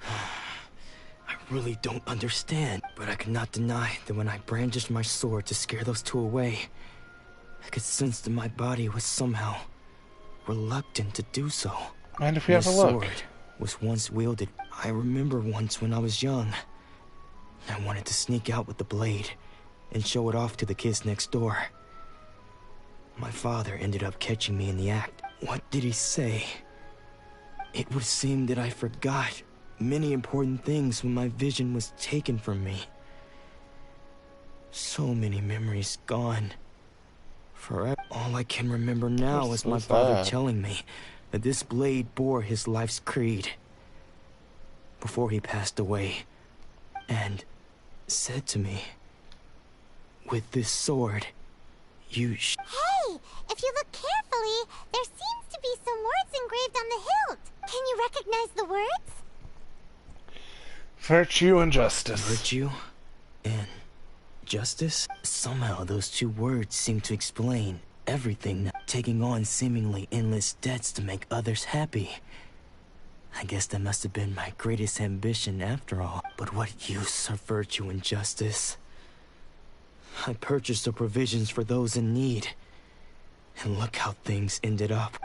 [SPEAKER 10] I really don't understand. But I cannot deny that when I brandished my sword to scare those two away, I could sense that my body was somehow reluctant to do so.
[SPEAKER 1] Mind if we have a look?
[SPEAKER 10] Sword was once wielded. I remember once when I was young, I wanted to sneak out with the blade and show it off to the kids next door. My father ended up catching me in the act. What did he say? It would seem that I forgot many important things when my vision was taken from me. So many memories gone. Forever. All I can remember now is my father telling me that this blade bore his life's creed before he passed away, and said to me, with this sword, you
[SPEAKER 2] Hey! If you look carefully, there seems to be some words engraved on the hilt. Can you recognize the words?
[SPEAKER 1] Virtue and justice.
[SPEAKER 10] Virtue and justice? Somehow those two words seem to explain everything. Taking on seemingly endless debts to make others happy. I guess that must have been my greatest ambition after all. But what use are virtue and justice? I purchased the provisions for those in need. And look how things ended up.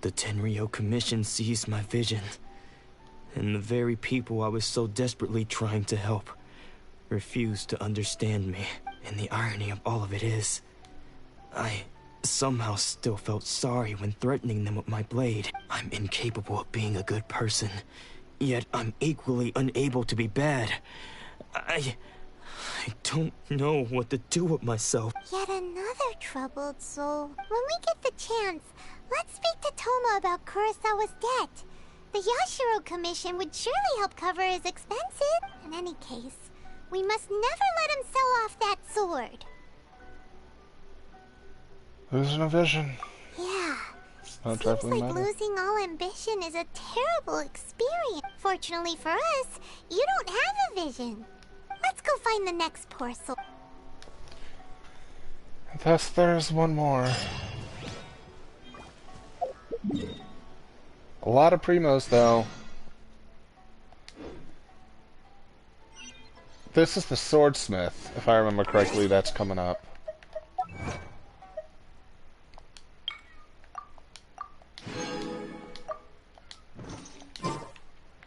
[SPEAKER 10] The Tenryo Commission seized my vision. And the very people I was so desperately trying to help refused to understand me. And the irony of all of it is, I somehow still felt sorry when threatening them with my blade. I'm incapable of being a good person, yet I'm equally unable to be bad. I don't know what to do with myself.
[SPEAKER 2] Yet another troubled soul. When we get the chance, let's speak to Toma about Kurosawa's debt. The Yashiro Commission would surely help cover his expenses. In any case, we must never let him sell off that sword.
[SPEAKER 1] Losing a vision.
[SPEAKER 2] Yeah.
[SPEAKER 1] Not
[SPEAKER 2] Seems like
[SPEAKER 1] matter.
[SPEAKER 2] losing all ambition is a terrible experience. Fortunately for us, you don't have a vision. Let's go find the next poor soul.
[SPEAKER 1] Thus, there's one more. A lot of primos, though. This is the swordsmith, if I remember correctly. That's coming up.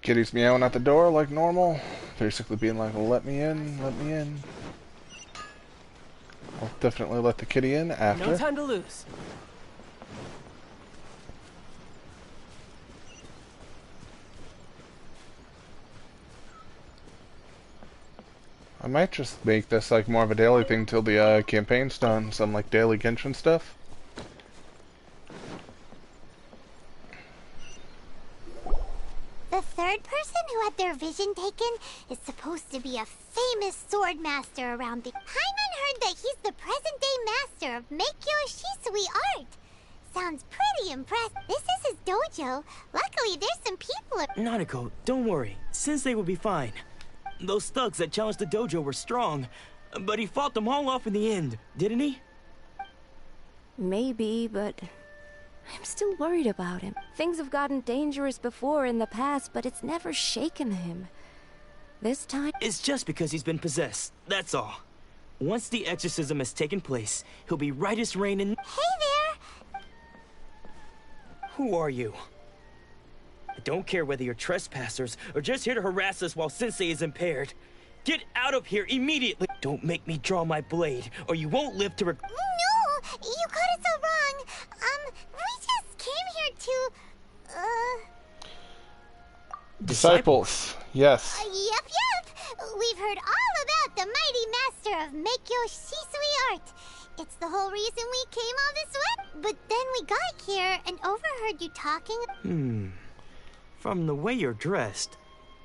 [SPEAKER 1] Kitty's meowing at the door like normal, basically being like, let me in, let me in. I'll definitely let the kitty in after.
[SPEAKER 11] No time to lose.
[SPEAKER 1] I might just make this like more of a daily thing till the campaign's done, some like daily Genshin stuff.
[SPEAKER 2] The third person who had their vision taken is supposed to be a famous sword master around the... Paimon heard that he's the present-day master of Meikyo Shisui art. Sounds pretty impressive. This is his dojo. Luckily, there's some people...
[SPEAKER 10] Nanako, don't worry. Sensei will be fine. Those thugs that challenged the dojo were strong, but he fought them all off in the end, didn't he?
[SPEAKER 13] Maybe, but I'm still worried about him. Things have gotten dangerous before in the past, but it's never shaken him. This time...
[SPEAKER 10] It's just because he's been possessed, that's all. Once the exorcism has taken place, he'll be right as rain and...
[SPEAKER 2] Hey there!
[SPEAKER 10] Who are you? I don't care whether you're trespassers or just here to harass us while Sensei is impaired. Get out of here immediately! Don't make me draw my blade, or you won't live to
[SPEAKER 2] No! You got it so wrong! We just came here to...
[SPEAKER 1] Disciples. Yes.
[SPEAKER 2] Yep. We've heard all about the mighty master of Meikyo Shisui art. It's the whole reason we came all this way. But then we got here and overheard you talking...
[SPEAKER 10] From the way you're dressed,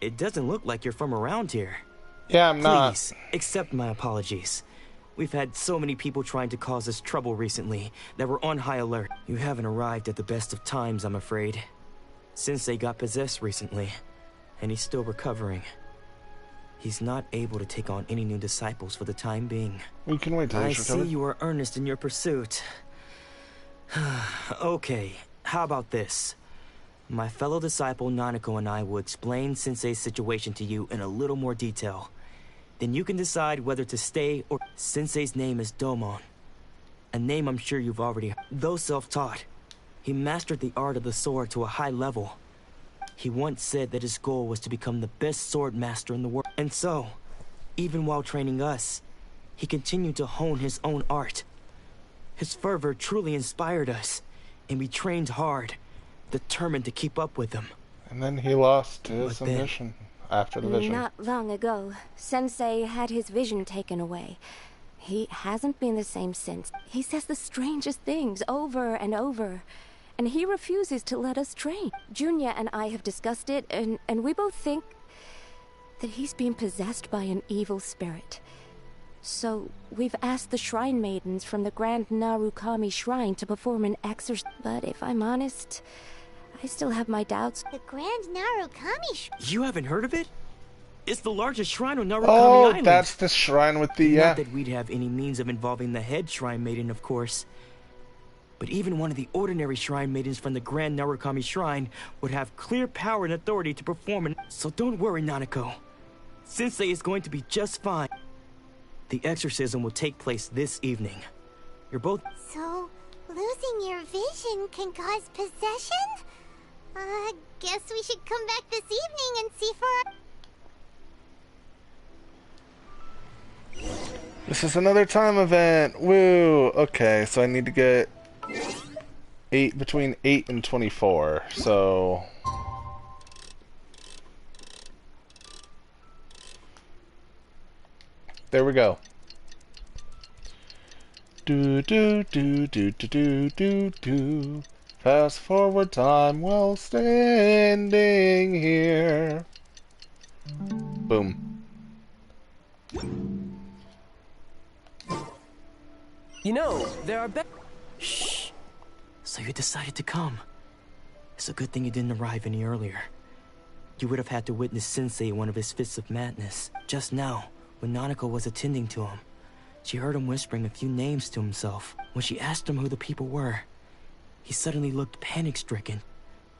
[SPEAKER 10] it doesn't look like you're from around here.
[SPEAKER 1] Yeah, I'm not.
[SPEAKER 10] Please, accept my apologies. We've had so many people trying to cause us trouble recently that we're on high alert. You haven't arrived at the best of times, I'm afraid. Sensei got possessed recently, and he's still recovering. He's not able to take on any new disciples for the time being.
[SPEAKER 1] We can wait till
[SPEAKER 10] I
[SPEAKER 1] he's
[SPEAKER 10] see
[SPEAKER 1] recovered.
[SPEAKER 10] you are earnest in your pursuit. Okay, how about this? My fellow disciple Nanako and I will explain Sensei's situation to you in a little more detail. Then you can decide whether to stay or... Sensei's name is Domon. A name I'm sure you've already heard. Though self-taught, he mastered the art of the sword to a high level. He once said that his goal was to become the best sword master in the world. And so, even while training us, he continued to hone his own art. His fervor truly inspired us, and we trained hard, determined to keep up with him.
[SPEAKER 1] And then he lost his
[SPEAKER 10] What then?
[SPEAKER 1] ambition after the vision.
[SPEAKER 14] Not long ago, Sensei had his vision taken away. He hasn't been the same since. He says the strangest things over and over. And he refuses to let us train. Junya and I have discussed it, and we both think that he's being possessed by an evil spirit. So, we've asked the shrine maidens from the Grand Narukami Shrine to perform an exorcism. But if I'm honest, I still have my doubts.
[SPEAKER 2] The Grand Narukami Shrine?
[SPEAKER 10] You haven't heard of it? It's the largest shrine on Narukami
[SPEAKER 1] Oh,
[SPEAKER 10] Island.
[SPEAKER 1] that's the shrine with the,
[SPEAKER 10] Not that we'd have any means of involving the head shrine maiden, of course. But even one of the ordinary shrine maidens from the Grand Narukami Shrine would have clear power and authority to perform an... So don't worry, Nanako. Sensei is going to be just fine. The exorcism will take place this evening. You're both...
[SPEAKER 2] So, losing your vision can cause possession? Guess we should come back this evening and see for...
[SPEAKER 1] This is another time event. Woo! Okay, so I need to get between 8 and 24. So there we go. Do do do do do do do do. Fast forward time while standing here. Boom.
[SPEAKER 11] You know, there are
[SPEAKER 10] Shh. So you decided to come. It's a good thing you didn't arrive any earlier. You would have had to witness Sensei in one of his fits of madness. Just now, when Nanako was attending to him, she heard him whispering a few names to himself. When she asked him who the people were, he suddenly looked panic-stricken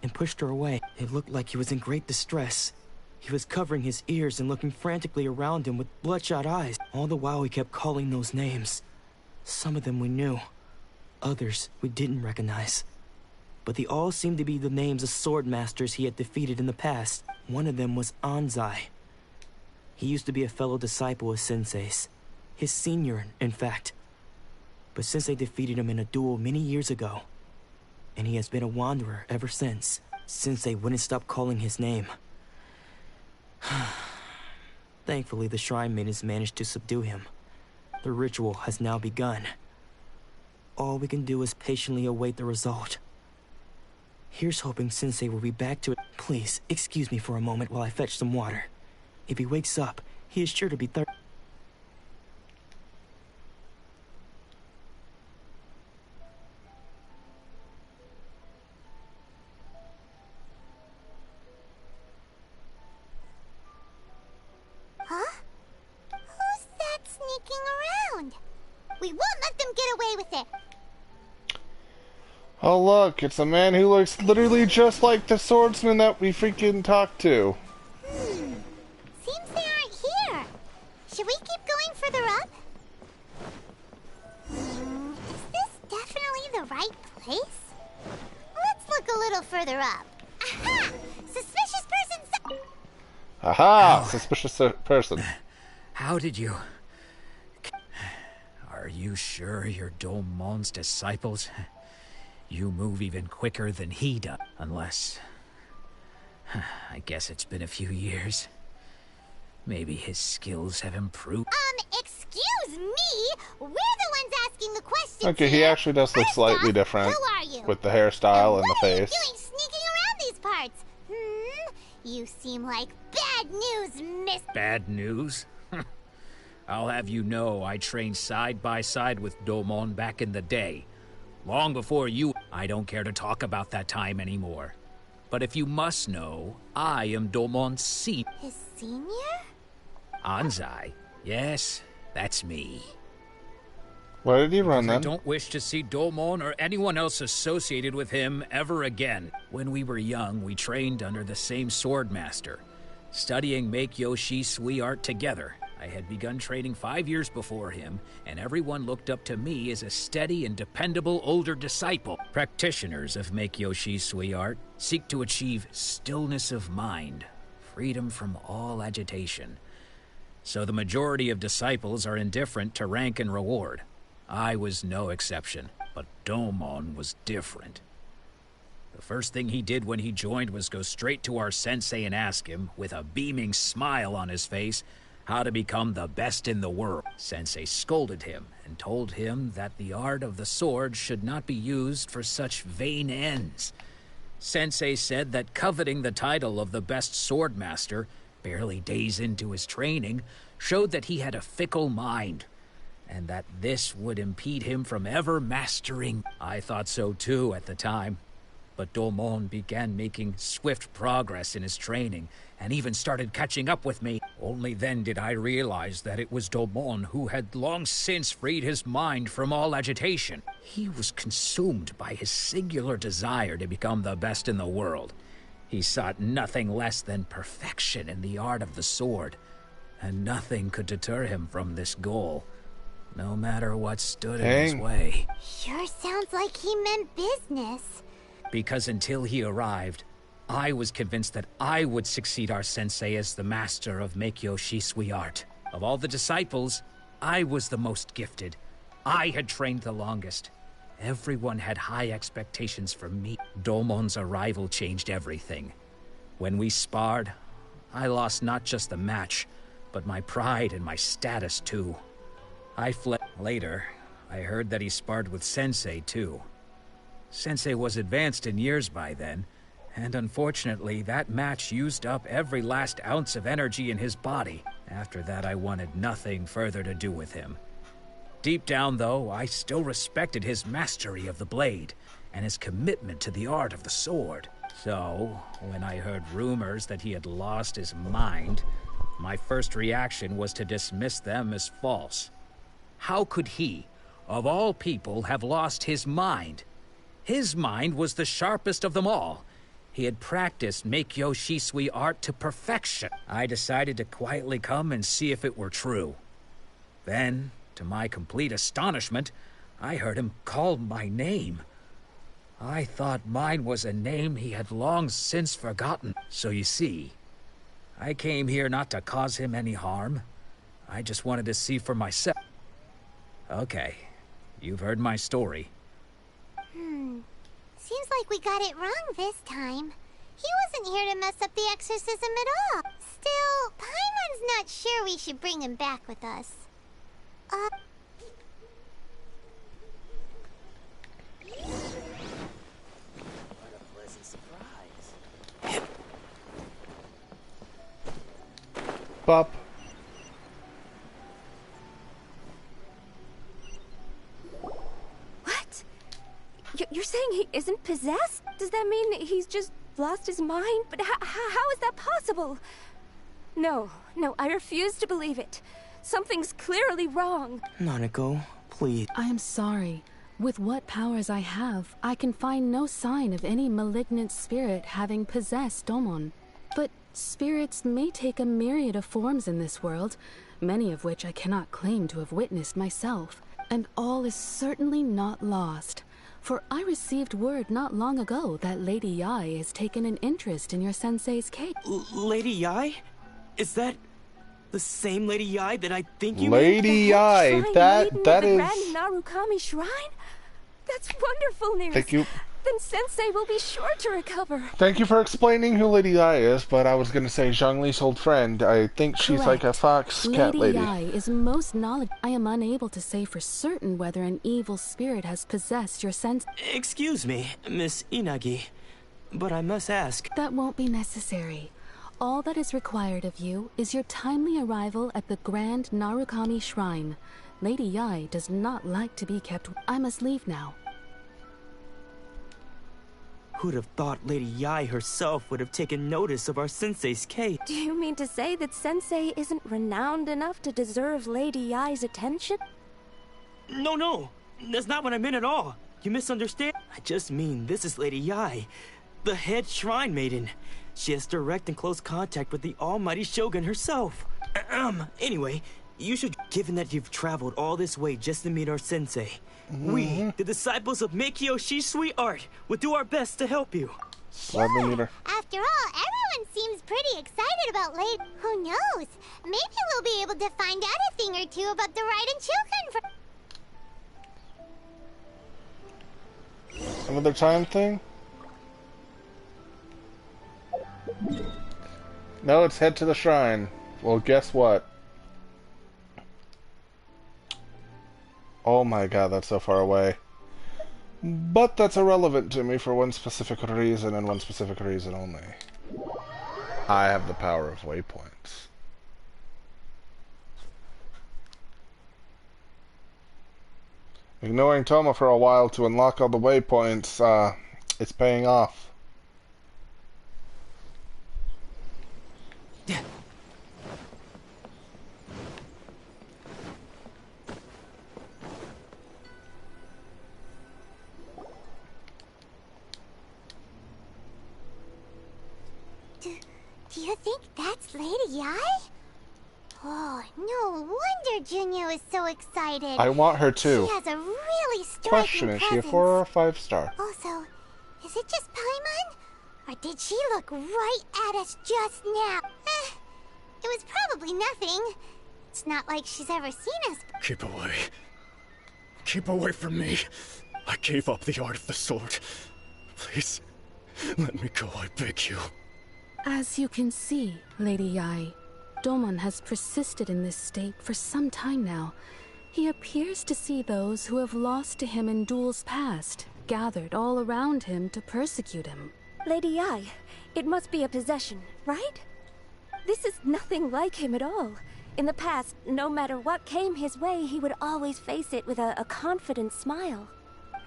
[SPEAKER 10] and pushed her away. It looked like he was in great distress. He was covering his ears and looking frantically around him with bloodshot eyes. All the while he kept calling those names. Some of them we knew, others we didn't recognize. But they all seemed to be the names of sword masters he had defeated in the past. One of them was Anzai. He used to be a fellow disciple of Sensei's. His senior, in fact. But Sensei defeated him in a duel many years ago. And he has been a wanderer ever since. Sensei wouldn't stop calling his name. Thankfully, the shrine maidens managed to subdue him. The ritual has now begun. All we can do is patiently await the result. Here's hoping Sensei will be back to it. Please, excuse me for a moment while I fetch some water. If he wakes up, he is sure to be thirsty.
[SPEAKER 2] Huh? Who's that sneaking around? We won't let them get away with it.
[SPEAKER 1] Oh look, it's a man who looks literally just like the swordsman that we freaking talked to.
[SPEAKER 2] Seems they aren't here. Should we keep going further up? Is this definitely the right place? Let's look a little further up. Aha! Suspicious person.
[SPEAKER 1] Aha! Suspicious person.
[SPEAKER 8] How did you... Are you sure you're Domon's disciples? You move even quicker than he does. Unless... I guess it's been a few years. Maybe his skills have improved.
[SPEAKER 2] Excuse me? We're the ones asking the questions.
[SPEAKER 1] Okay, he actually does look slightly different
[SPEAKER 2] who are you?
[SPEAKER 1] with the hairstyle and the
[SPEAKER 2] What are you
[SPEAKER 1] face.
[SPEAKER 2] doing sneaking around these parts? You seem like bad news, miss.
[SPEAKER 8] Bad news? I'll have you know I trained side by side with Domon back in the day. Long before you... I don't care to talk about that time anymore. But if you must know, I am Domon's senior.
[SPEAKER 2] His senior?
[SPEAKER 8] Anzai. Yes, that's me.
[SPEAKER 1] Where did he run
[SPEAKER 8] I
[SPEAKER 1] then?
[SPEAKER 8] don't wish to see Domon or anyone else associated with him ever again. When we were young, we trained under the same sword master, studying Make-Yoshi Sui art together. I had begun training 5 years before him, and everyone looked up to me as a steady and dependable older disciple. Practitioners of Make-Yoshi Sui art seek to achieve stillness of mind, freedom from all agitation. So the majority of disciples are indifferent to rank and reward. I was no exception, but Domon was different.
[SPEAKER 15] The first thing he did when he joined was go straight to our sensei and ask him, with a beaming smile on his face, how to become the best in the world. Sensei scolded him and told him that the art of the sword should not be used for such vain ends. Sensei said that coveting the title of the best sword master, barely days into his training, showed that he had a fickle mind, and that this would impede him from ever mastering. I thought so too at the time. But Domon began making swift progress in his training, and even started catching up with me. Only then did I realize that it was Domon who had long since freed his mind from all agitation. He was consumed by his singular desire to become the best in the world. He sought nothing less than perfection in the art of the sword, and nothing could deter him from this goal, no matter what stood in his way.
[SPEAKER 2] Sure sounds like he meant business.
[SPEAKER 15] Because until he arrived, I was convinced that I would succeed our sensei as the master of Meikyo Shisui art. Of all the disciples, I was the most gifted. I had trained the longest. Everyone had high expectations from me. Domon's arrival changed everything. When we sparred, I lost not just the match, but my pride and my status too. I fled. Later, I heard that he sparred with Sensei too. Sensei was advanced in years by then, and unfortunately that match used up every last ounce of energy in his body. After that I wanted nothing further to do with him. Deep down though, I still respected his mastery of the blade, and his commitment to the art of the sword. So, when I heard rumors that he had lost his mind, my first reaction was to dismiss them as false. How could he, of all people, have lost his mind? His mind was the sharpest of them all. He had practiced Meikyo Shisui art to perfection. I decided to quietly come and see if it were true. Then, to my complete astonishment, I heard him call my name. I thought mine was a name he had long since forgotten. So you see, I came here not to cause him any harm. I just wanted to see for myself. Okay, you've heard my story.
[SPEAKER 2] Seems like we got it wrong this time. He wasn't here to mess up the exorcism at all. Still, Paimon's not sure we should bring him back with us.
[SPEAKER 1] Bop.
[SPEAKER 14] What? You're saying he isn't possessed? Does that mean he's just lost his mind? But how is that possible? No, I refuse to believe it. Something's clearly wrong.
[SPEAKER 10] Nanako, please.
[SPEAKER 16] I am sorry. With what powers I have, I can find no sign of any malignant spirit having possessed Domon. But spirits may take a myriad of forms in this world, many of which I cannot claim to have witnessed myself. And all is certainly not lost. For I received word not long ago that Lady Yai has taken an interest in your sensei's case.
[SPEAKER 10] Lady Yai? Is that the same Lady Yai that I think you
[SPEAKER 1] Lady
[SPEAKER 10] mean?
[SPEAKER 1] Yai, that is...
[SPEAKER 14] Grand Narukami Shrine? That's wonderful news.
[SPEAKER 1] Thank you.
[SPEAKER 14] Then Sensei will be sure to recover.
[SPEAKER 1] Thank you for explaining who Lady Yai is, but I was going to say Zhongli's old friend. I think she's like a fox cat lady.
[SPEAKER 16] Lady Yai is most knowledgeable. I am unable to say for certain whether an evil spirit has possessed your sense.
[SPEAKER 10] Excuse me, Miss Inagi, but I must ask.
[SPEAKER 16] That won't be necessary. All that is required of you is your timely arrival at the Grand Narukami Shrine. Lady Yai does not like to be kept. I must leave now.
[SPEAKER 10] Who'd have thought Lady Yai herself would have taken notice of our sensei's case?
[SPEAKER 14] Do you mean to say that Sensei isn't renowned enough to deserve Lady Yai's attention?
[SPEAKER 10] No, that's not what I meant at all. You misunderstand. I just mean this is Lady Yai, the head shrine maiden. She has direct and close contact with the almighty Shogun herself. Anyway, you should, given that you've traveled all this way just to meet our sensei. We, the disciples of Meikyo Shisui art, will do our best to help you.
[SPEAKER 2] Sure. After all, everyone seems pretty excited about Lady. Who knows? Maybe we'll be able to find out a thing or two about the Raiden Shogun.
[SPEAKER 1] Another time thing? No, let's head to the shrine. Well, guess what? Oh my god, that's so far away. But that's irrelevant to me for one specific reason and one specific reason only. I have the power of waypoints. Ignoring Toma for a while to unlock all the waypoints, it's paying off.
[SPEAKER 2] Do you think that's Lady Yai? Oh, no wonder Junyo is so excited.
[SPEAKER 1] I want her too.
[SPEAKER 2] She has a really striking
[SPEAKER 1] Question, is she a
[SPEAKER 2] presence.
[SPEAKER 1] 4 or a 5 star?
[SPEAKER 2] Also, is it just Paimon? Or did she look right at us just now? It was probably nothing. It's not like she's ever seen us.
[SPEAKER 17] Keep away. Keep away from me. I gave up the art of the sword. Please, let me go, I beg you.
[SPEAKER 16] As you can see, Lady Yai, Domon has persisted in this state for some time now. He appears to see those who have lost to him in duels past, gathered all around him to persecute him.
[SPEAKER 14] Lady Yai, it must be a possession, right? This is nothing like him at all. In the past, no matter what came his way, he would always face it with a confident smile.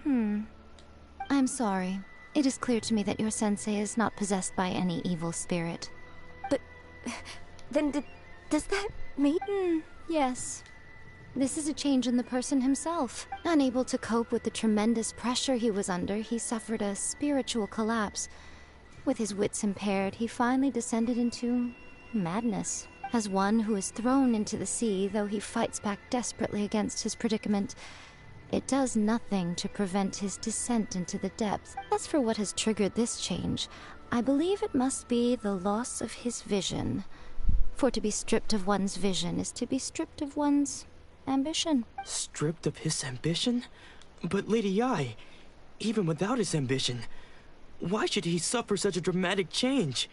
[SPEAKER 18] I'm sorry. It is clear to me that your sensei is not possessed by any evil spirit.
[SPEAKER 14] But then does that mean?
[SPEAKER 18] Yes. This is a change in the person himself. Unable to cope with the tremendous pressure he was under, he suffered a spiritual collapse. With his wits impaired, he finally descended into madness. As one who is thrown into the sea, though he fights back desperately against his predicament, it does nothing to prevent his descent into the depths. As for what has triggered this change, I believe it must be the loss of his vision. For to be stripped of one's vision is to be stripped of one's ambition.
[SPEAKER 10] Stripped of his ambition? But Lady Yai, even without his ambition, why should he suffer such a dramatic change?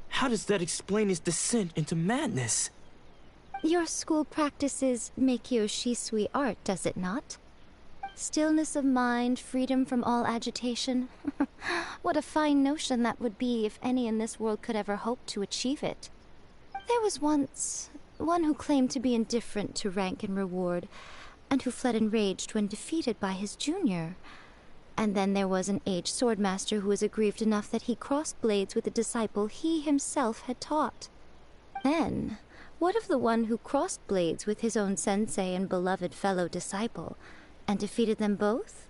[SPEAKER 10] How does that explain his descent into madness?
[SPEAKER 18] Your school practices Meikyo Shisui art, does it not? Stillness of mind, freedom from all agitation. What a fine notion that would be if any in this world could ever hope to achieve it. There was once one who claimed to be indifferent to rank and reward, and who fled enraged when defeated by his junior. And then there was an aged swordmaster who was aggrieved enough that he crossed blades with a disciple he himself had taught. Then, what of the one who crossed blades with his own sensei and beloved fellow disciple, and defeated them both?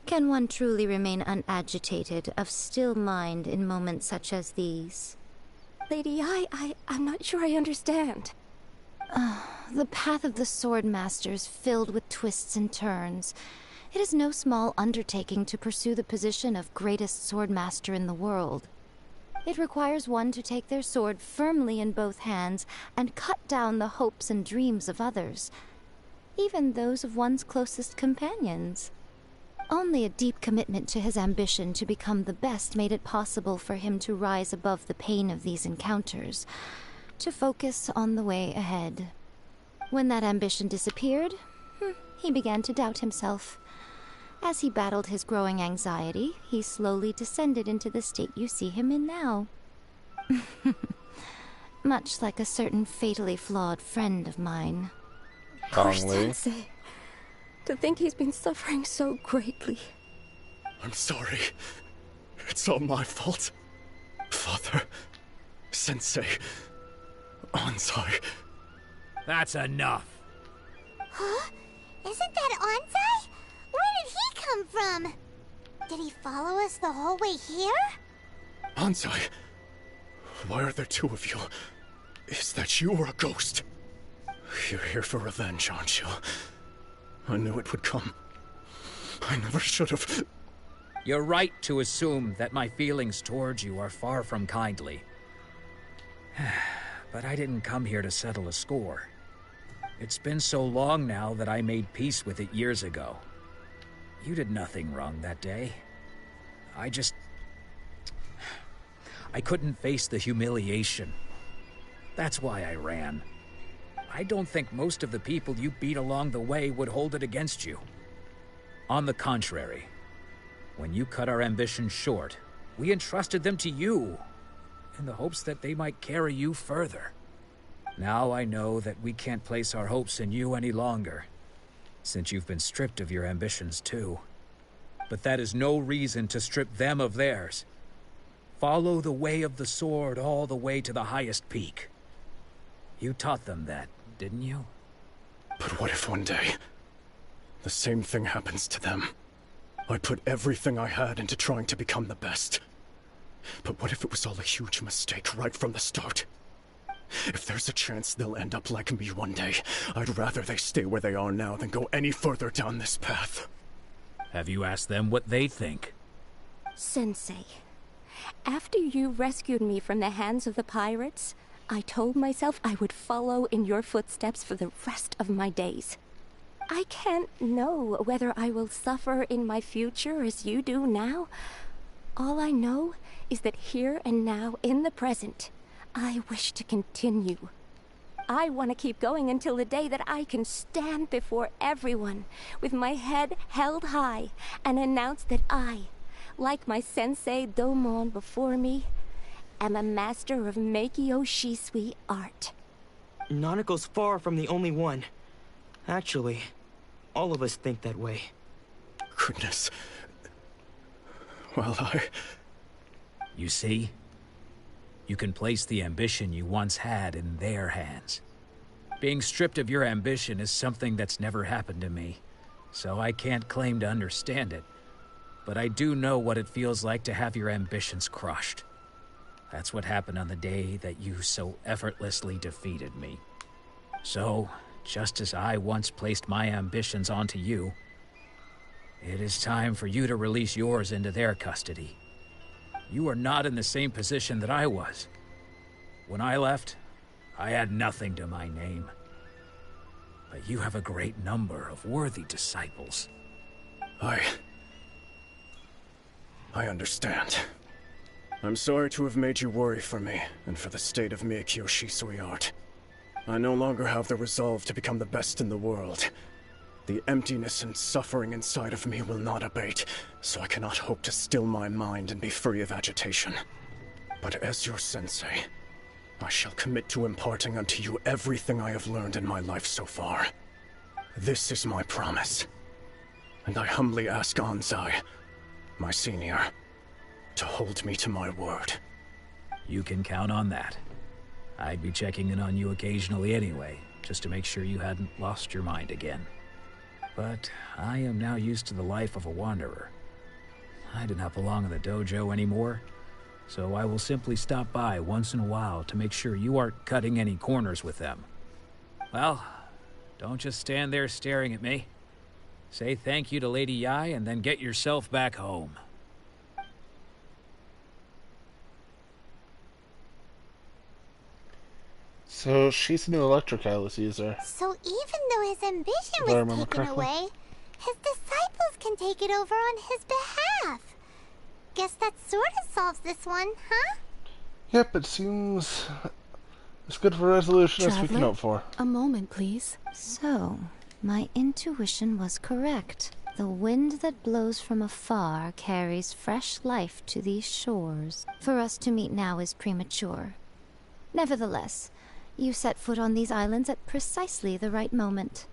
[SPEAKER 18] Can one truly remain unagitated, of still mind in moments such as these?
[SPEAKER 14] Lady Yai, I'm not sure I understand.
[SPEAKER 18] The path of the swordmaster is filled with twists and turns. It is no small undertaking to pursue the position of greatest swordmaster in the world. It requires one to take their sword firmly in both hands and cut down the hopes and dreams of others, even those of one's closest companions. Only a deep commitment to his ambition to become the best made it possible for him to rise above the pain of these encounters, to focus on the way ahead. When that ambition disappeared, he began to doubt himself. As he battled his growing anxiety, he slowly descended into the state you see him in now. Much like a certain fatally flawed friend of mine.
[SPEAKER 14] Poor Sensei. To think he's been suffering so greatly.
[SPEAKER 17] I'm sorry. It's all my fault. Father, Sensei, Ansai.
[SPEAKER 15] That's enough.
[SPEAKER 2] Huh? Isn't that Ansai? Where did he come from? Did he follow us the whole way here?
[SPEAKER 17] Ansai, why are there two of you? Is that you or a ghost? You're here for revenge, aren't you? I knew it would come. I never should have.
[SPEAKER 15] You're right to assume that my feelings towards you are far from kindly. But I didn't come here to settle a score. It's been so long now that I made peace with it years ago. You did nothing wrong that day. I couldn't face the humiliation. That's why I ran. I don't think most of the people you beat along the way would hold it against you. On the contrary, when you cut our ambitions short, we entrusted them to you, in the hopes that they might carry you further. Now I know that we can't place our hopes in you any longer, since you've been stripped of your ambitions too. But that is no reason to strip them of theirs. Follow the way of the sword all the way to the highest peak. You taught them that, didn't you?
[SPEAKER 17] But what if one day, the same thing happens to them? I put everything I had into trying to become the best. But what if it was all a huge mistake right from the start? If there's a chance they'll end up like me one day, I'd rather they stay where they are now than go any further down this path.
[SPEAKER 15] Have you asked them what they think?
[SPEAKER 14] Sensei, after you rescued me from the hands of the pirates, I told myself I would follow in your footsteps for the rest of my days. I can't know whether I will suffer in my future as you do now. All I know is that here and now, in the present, I wish to continue. I want to keep going until the day that I can stand before everyone with my head held high and announce that I, like my sensei Domon before me, am a master of Meikyo Shisui art.
[SPEAKER 10] Nanako's far from the only one. Actually, all of us think that way.
[SPEAKER 17] Goodness. Well,
[SPEAKER 15] You see? You can place the ambition you once had in their hands. Being stripped of your ambition is something that's never happened to me, so I can't claim to understand it. But I do know what it feels like to have your ambitions crushed. That's what happened on the day that you so effortlessly defeated me. So, just as I once placed my ambitions onto you, it is time for you to release yours into their custody. You are not in the same position that I was. When I left, I had nothing to my name. But you have a great number of worthy disciples.
[SPEAKER 17] I understand. I'm sorry to have made you worry for me, and for the state of Meikyo Shisui art. I no longer have the resolve to become the best in the world. The emptiness and suffering inside of me will not abate, so I cannot hope to still my mind and be free of agitation. But as your sensei, I shall commit to imparting unto you everything I have learned in my life so far. This is my promise. And I humbly ask Anzai, my senior, to hold me to my word.
[SPEAKER 15] You can count on that. I'd be checking in on you occasionally anyway, just to make sure you hadn't lost your mind again. But I am now used to the life of a wanderer. I do not belong in the dojo anymore, so I will simply stop by once in a while to make sure you aren't cutting any corners with them. Well, don't just stand there staring at me. Say thank you to Lady Yai and then get yourself back home.
[SPEAKER 1] So she's the new electric Alice user.
[SPEAKER 2] So even though his ambition was taken away, his disciples can take it over on his behalf. Guess that sort of solves this one, huh?
[SPEAKER 1] Yep, it seems as good of a resolution as we can hope for.
[SPEAKER 16] A moment, please.
[SPEAKER 18] So, my intuition was correct. The wind that blows from afar carries fresh life to these shores. For us to meet now is premature. Nevertheless, you set foot on these islands at precisely the right moment.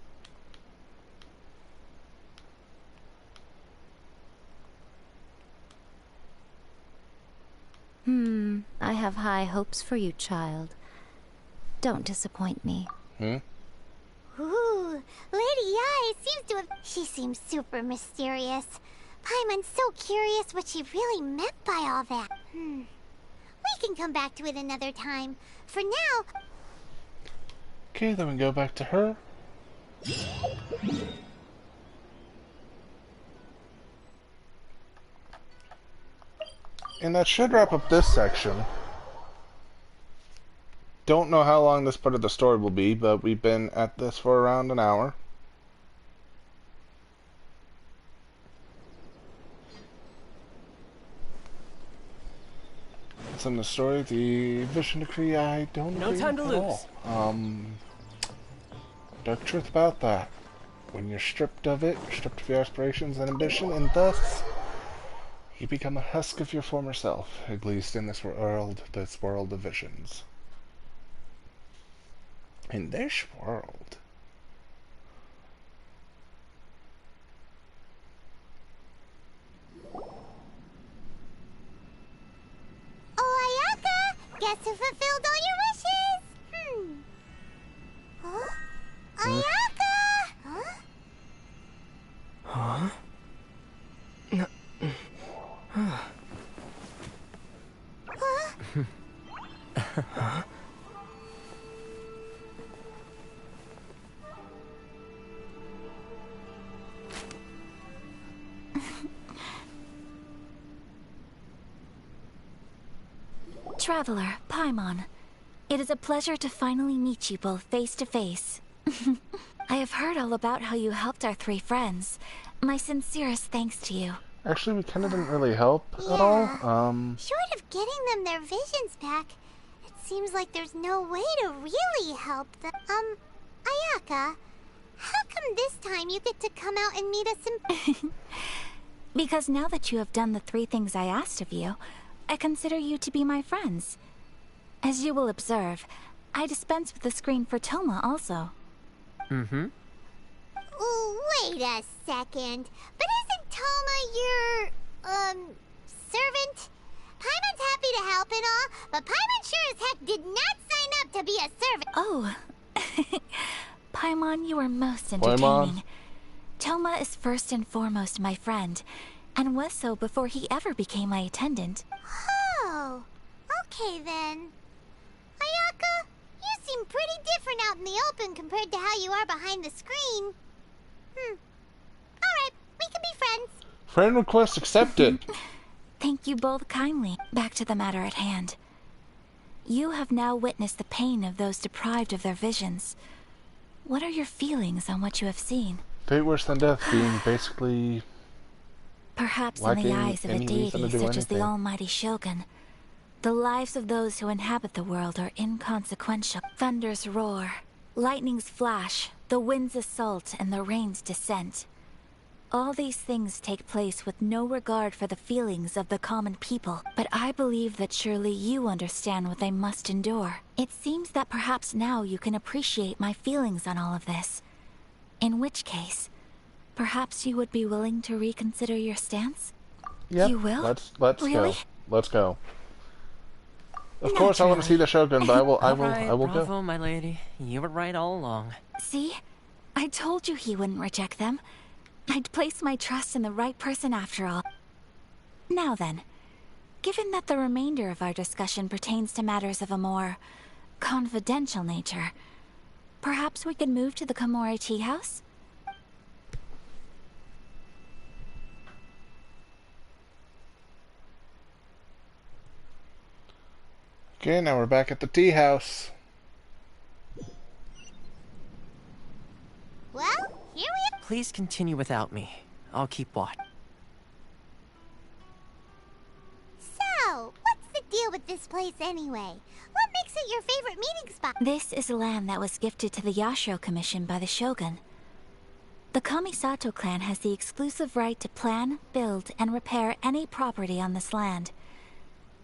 [SPEAKER 18] I have high hopes for you, child. Don't disappoint me.
[SPEAKER 2] Ooh, Lady Yai seems to have... She seems super mysterious. Paimon's so curious what she really meant by all that. We can come back to it another time. For now...
[SPEAKER 1] Okay, then we go back to her. And that should wrap up this section. Don't know how long this part of the story will be, but we've been at this for around an hour. in the story, the Vision Decree, I don't
[SPEAKER 11] No
[SPEAKER 1] agree
[SPEAKER 11] time to
[SPEAKER 1] with
[SPEAKER 11] lose.
[SPEAKER 1] at all. Dark truth about that. When you're stripped of it, you're stripped of your aspirations and ambition, and thus you become a husk of your former self, at least in this world of visions. In this world.
[SPEAKER 2] Oh, Ayaka! Guess who fulfilled all your wishes? Huh? Ayaka! Huh?
[SPEAKER 10] Huh?
[SPEAKER 2] Huh?
[SPEAKER 10] Huh?
[SPEAKER 5] Traveler, Paimon. It is a pleasure to finally meet you both face to face. I have heard all about how you helped our three friends. My sincerest thanks to you.
[SPEAKER 1] Actually, we kind of didn't really help at all.
[SPEAKER 2] Short of getting them their visions back, it seems like there's no way to really help them. Ayaka, how come this time you get to come out and meet us in...
[SPEAKER 5] Because now that you have done the three things I asked of you, I consider you to be my friends. As you will observe, I dispense with the screen for Toma also.
[SPEAKER 10] Mm-hmm.
[SPEAKER 2] Wait a second. But isn't Toma your, servant? Paimon's happy to help and all, but Paimon sure as heck did not sign up to be a servant.
[SPEAKER 5] Oh. Paimon, you are most entertaining. Toma is first and foremost my friend, and was so before he ever became my attendant.
[SPEAKER 2] Oh, okay then. Ayaka, you seem pretty different out in the open compared to how you are behind the screen. Alright, we can be friends.
[SPEAKER 1] Friend request accepted.
[SPEAKER 5] Thank you both kindly. Back to the matter at hand. You have now witnessed the pain of those deprived of their visions. What are your feelings on what you have seen?
[SPEAKER 1] Fate worse than death being basically...
[SPEAKER 5] Perhaps in the eyes of a deity such as the
[SPEAKER 1] anything.
[SPEAKER 5] almighty Shogun, the lives of those who inhabit the world are inconsequential. Thunders roar, lightnings flash, the winds assault, and the rains descent. All these things take place with no regard for the feelings of the common people. But I believe that surely you understand what they must endure. It seems that perhaps now you can appreciate my feelings on all of this. In which case, perhaps you would be willing to reconsider your stance?
[SPEAKER 1] Yep.
[SPEAKER 5] You will?
[SPEAKER 1] Let's
[SPEAKER 5] Really?
[SPEAKER 1] go. Let's go. Of course, I want to see the Shogun, but I will
[SPEAKER 4] Bravo,
[SPEAKER 1] go.
[SPEAKER 4] my lady. You were right all along.
[SPEAKER 5] See? I told you he wouldn't reject them. I'd place my trust in the right person after all. Now then, given that the remainder of our discussion pertains to matters of a more confidential nature, perhaps we could move to the Komore tea house?
[SPEAKER 1] Okay, now we're back at the tea house.
[SPEAKER 2] Well, here we are.
[SPEAKER 4] Please continue without me. I'll keep watch.
[SPEAKER 2] So, what's the deal with this place anyway? What makes it your favorite meeting spot?
[SPEAKER 5] This is land that was gifted to the Yashiro Commission by the Shogun. The Kamisato clan has the exclusive right to plan, build, and repair any property on this land,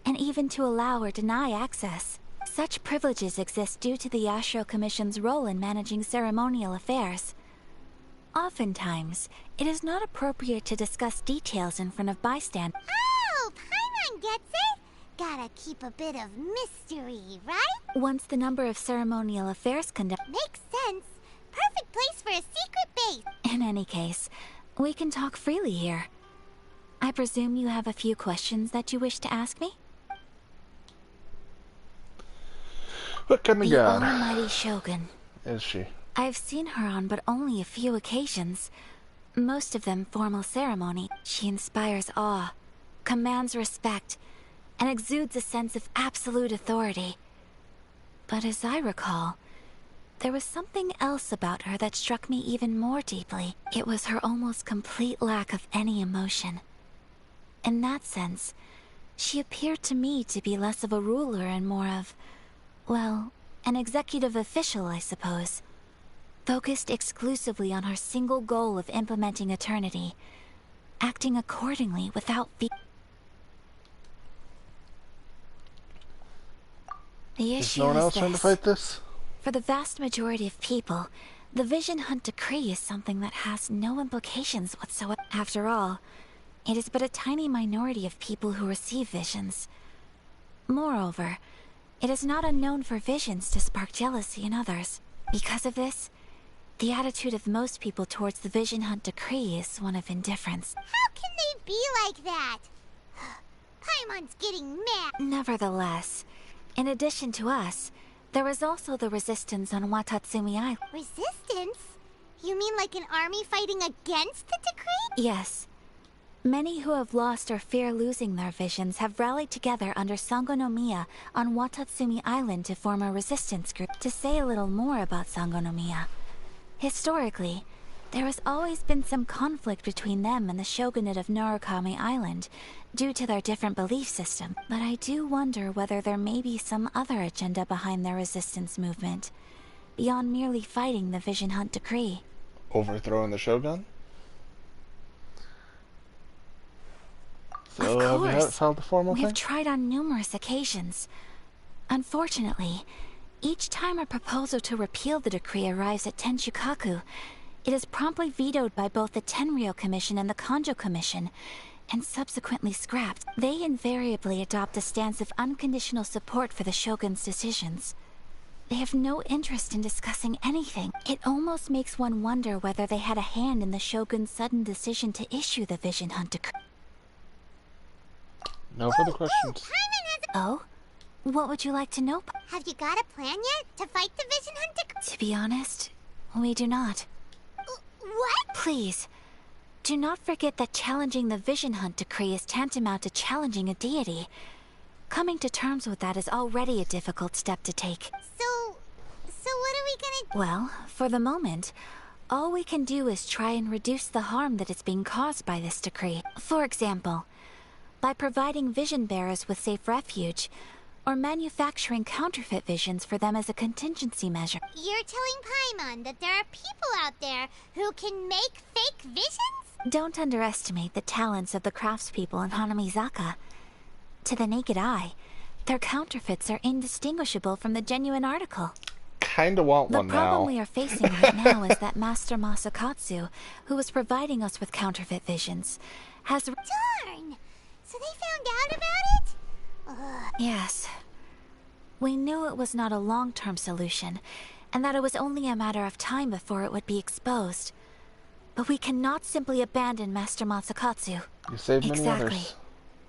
[SPEAKER 5] and even to allow or deny access. Such privileges exist due to the Yashiro Commission's role in managing ceremonial affairs. Oftentimes, it is not appropriate to discuss details in front of bystanders.
[SPEAKER 2] Oh, Paimon gets it. Gotta keep a bit of mystery, right?
[SPEAKER 5] Once the number of ceremonial affairs conducted...
[SPEAKER 2] Makes sense. Perfect place for a secret base.
[SPEAKER 5] In any case, we can talk freely here. I presume you have a few questions that you wish to ask me?
[SPEAKER 1] What kind of
[SPEAKER 5] The
[SPEAKER 1] god
[SPEAKER 5] almighty Shogun.
[SPEAKER 1] is she?
[SPEAKER 5] I've seen her on but only a few occasions. Most of them formal ceremony. She inspires awe, commands respect, and exudes a sense of absolute authority. But as I recall, there was something else about her that struck me even more deeply. It was her almost complete lack of any emotion. In that sense, She appeared to me to be less of a ruler and more of, well, an executive official, I suppose. Focused exclusively on her single goal of implementing eternity, acting accordingly without fear. The
[SPEAKER 1] Is
[SPEAKER 5] issue
[SPEAKER 1] no one
[SPEAKER 5] is
[SPEAKER 1] else trying to
[SPEAKER 5] this.
[SPEAKER 1] fight this?
[SPEAKER 5] For the vast majority of people, the Vision Hunt Decree is something that has no implications whatsoever. After all, it is but a tiny minority of people who receive visions. Moreover, it is not unknown for visions to spark jealousy in others. Because of this, the attitude of most people towards the Vision Hunt Decree is one of indifference.
[SPEAKER 2] How can they be like that? Paimon's getting mad.
[SPEAKER 5] Nevertheless, in addition to us, there is also the resistance on Watatsumi Island.
[SPEAKER 2] Resistance? You mean like an army fighting against the decree?
[SPEAKER 5] Yes. Many who have lost or fear losing their visions have rallied together under Sangonomiya on Watatsumi Island to form a resistance group. To say a little more about Sangonomiya, historically, there has always been some conflict between them and the shogunate of Narukami Island due to their different belief system. But I do wonder whether there may be some other agenda behind their resistance movement, beyond merely fighting the Vision Hunt Decree.
[SPEAKER 1] Overthrowing the shogun? So,
[SPEAKER 5] Of
[SPEAKER 1] have you
[SPEAKER 5] course.
[SPEAKER 1] filed the formal
[SPEAKER 5] We
[SPEAKER 1] thing?
[SPEAKER 5] have tried on numerous occasions. Unfortunately, each time a proposal to repeal the decree arrives at Tenshukaku, it is promptly vetoed by both the Tenryou Commission and the Kanjo Commission, and subsequently scrapped. They invariably adopt a stance of unconditional support for the Shogun's decisions. They have no interest in discussing anything. It almost makes one wonder whether they had a hand in the Shogun's sudden decision to issue the Vision Hunt Decree.
[SPEAKER 1] No further questions.
[SPEAKER 2] Paimon has
[SPEAKER 5] Oh? What would you like to know?
[SPEAKER 2] Have you got a plan yet to fight the Vision Hunt Decree?
[SPEAKER 5] To be honest, we do not.
[SPEAKER 2] What?
[SPEAKER 5] Please, do not forget that challenging the Vision Hunt Decree is tantamount to challenging a deity. Coming to terms with that is already a difficult step to take.
[SPEAKER 2] So what are we gonna...
[SPEAKER 5] Well, for the moment, all we can do is try and reduce the harm that is being caused by this decree. For example, by providing vision bearers with safe refuge, or manufacturing counterfeit visions for them as a contingency measure.
[SPEAKER 2] You're telling Paimon that there are people out there who can make fake visions?
[SPEAKER 5] Don't underestimate the talents of the craftspeople in Hanamizaka. To the naked eye, their counterfeits are indistinguishable from the genuine article.
[SPEAKER 1] Kinda want
[SPEAKER 5] The
[SPEAKER 1] one now.
[SPEAKER 5] problem we are facing right now is that Master Masakatsu, who is providing us with counterfeit visions, has...
[SPEAKER 2] Darn! So they found out about it? Ugh.
[SPEAKER 5] Yes. We knew it was not a long-term solution, and that it was only a matter of time before it would be exposed. But we cannot simply abandon Master Masakatsu.
[SPEAKER 1] You saved many
[SPEAKER 5] Exactly.
[SPEAKER 1] others.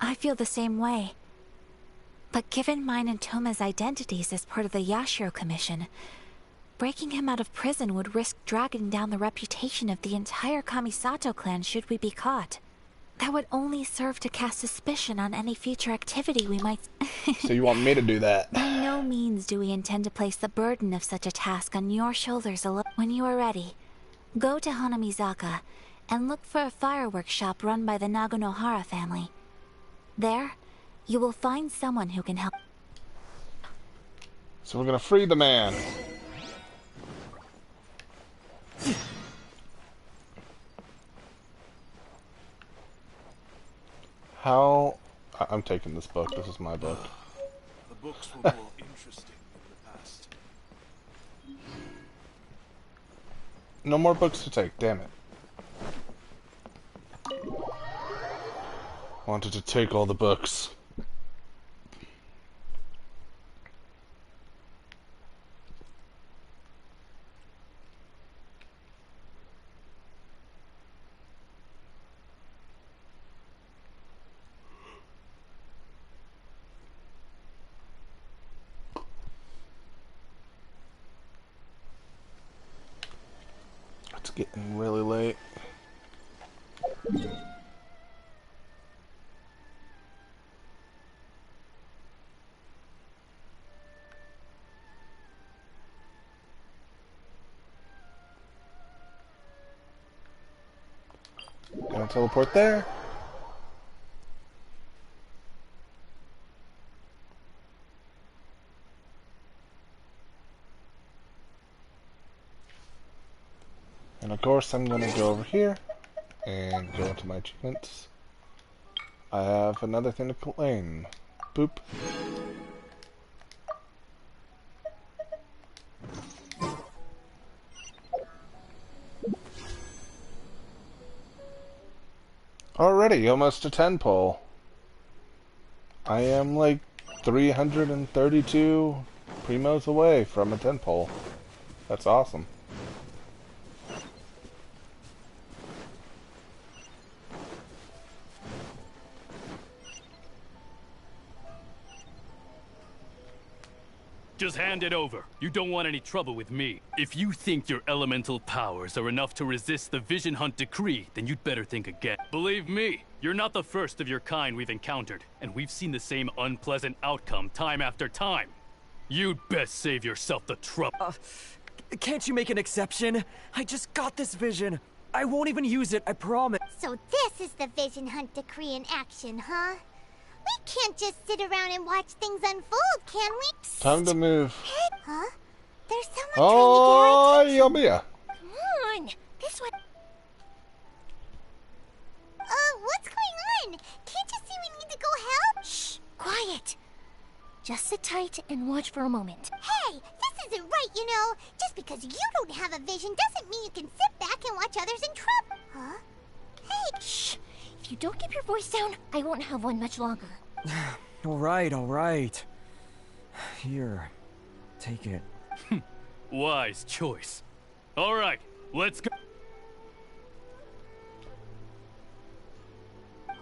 [SPEAKER 5] I feel the same way. But given mine and Toma's identities as part of the Yashiro Commission, breaking him out of prison would risk dragging down the reputation of the entire Kamisato clan should we be caught. That would only serve to cast suspicion on any future activity we might...
[SPEAKER 1] So you want me to do that?
[SPEAKER 5] By no means do we intend to place the burden of such a task on your shoulders alone. When you are ready, go to Hanamizaka and look for a fireworks shop run by the Naganohara family. There, you will find someone who can help.
[SPEAKER 1] So we're gonna free the man. How... I'm taking this book. This is my book.
[SPEAKER 19] The books were more interesting in the past.
[SPEAKER 1] No more books to take, damn it. Wanted to take all the books. It's getting really late. Gonna teleport there. course, I'm gonna go over here and go into my achievements. I have another thing to claim. Boop. Already, almost a 10 pull. I am like 332 primos away from a 10 pull. That's awesome.
[SPEAKER 20] Just hand it over. You don't want any trouble with me. If you think your elemental powers are enough to resist the Vision Hunt decree, then you'd better think again. Believe me, you're not the first of your kind we've encountered, and we've seen the same unpleasant outcome time after time. You'd best save yourself the trouble.
[SPEAKER 11] Can't you make an exception? I just got this vision. I won't even use it, I promise.
[SPEAKER 2] So this is the Vision Hunt decree in action, huh? We can't just sit around and watch things unfold, can we?
[SPEAKER 1] Time to move.
[SPEAKER 2] Huh? There's someone
[SPEAKER 1] Oh, Yomiya.
[SPEAKER 2] Come on, this one. What's going on? Can't you see we need to go help?
[SPEAKER 18] Shh, quiet. Just sit tight and watch for a moment.
[SPEAKER 2] Hey, this isn't right, you know. Just because you don't have a vision doesn't mean you can sit back and watch others in trouble. Huh? Hey.
[SPEAKER 18] Shh. If you don't keep your voice down, I won't have one much longer.
[SPEAKER 11] All right. Here, take it.
[SPEAKER 20] Wise choice. All right, let's go.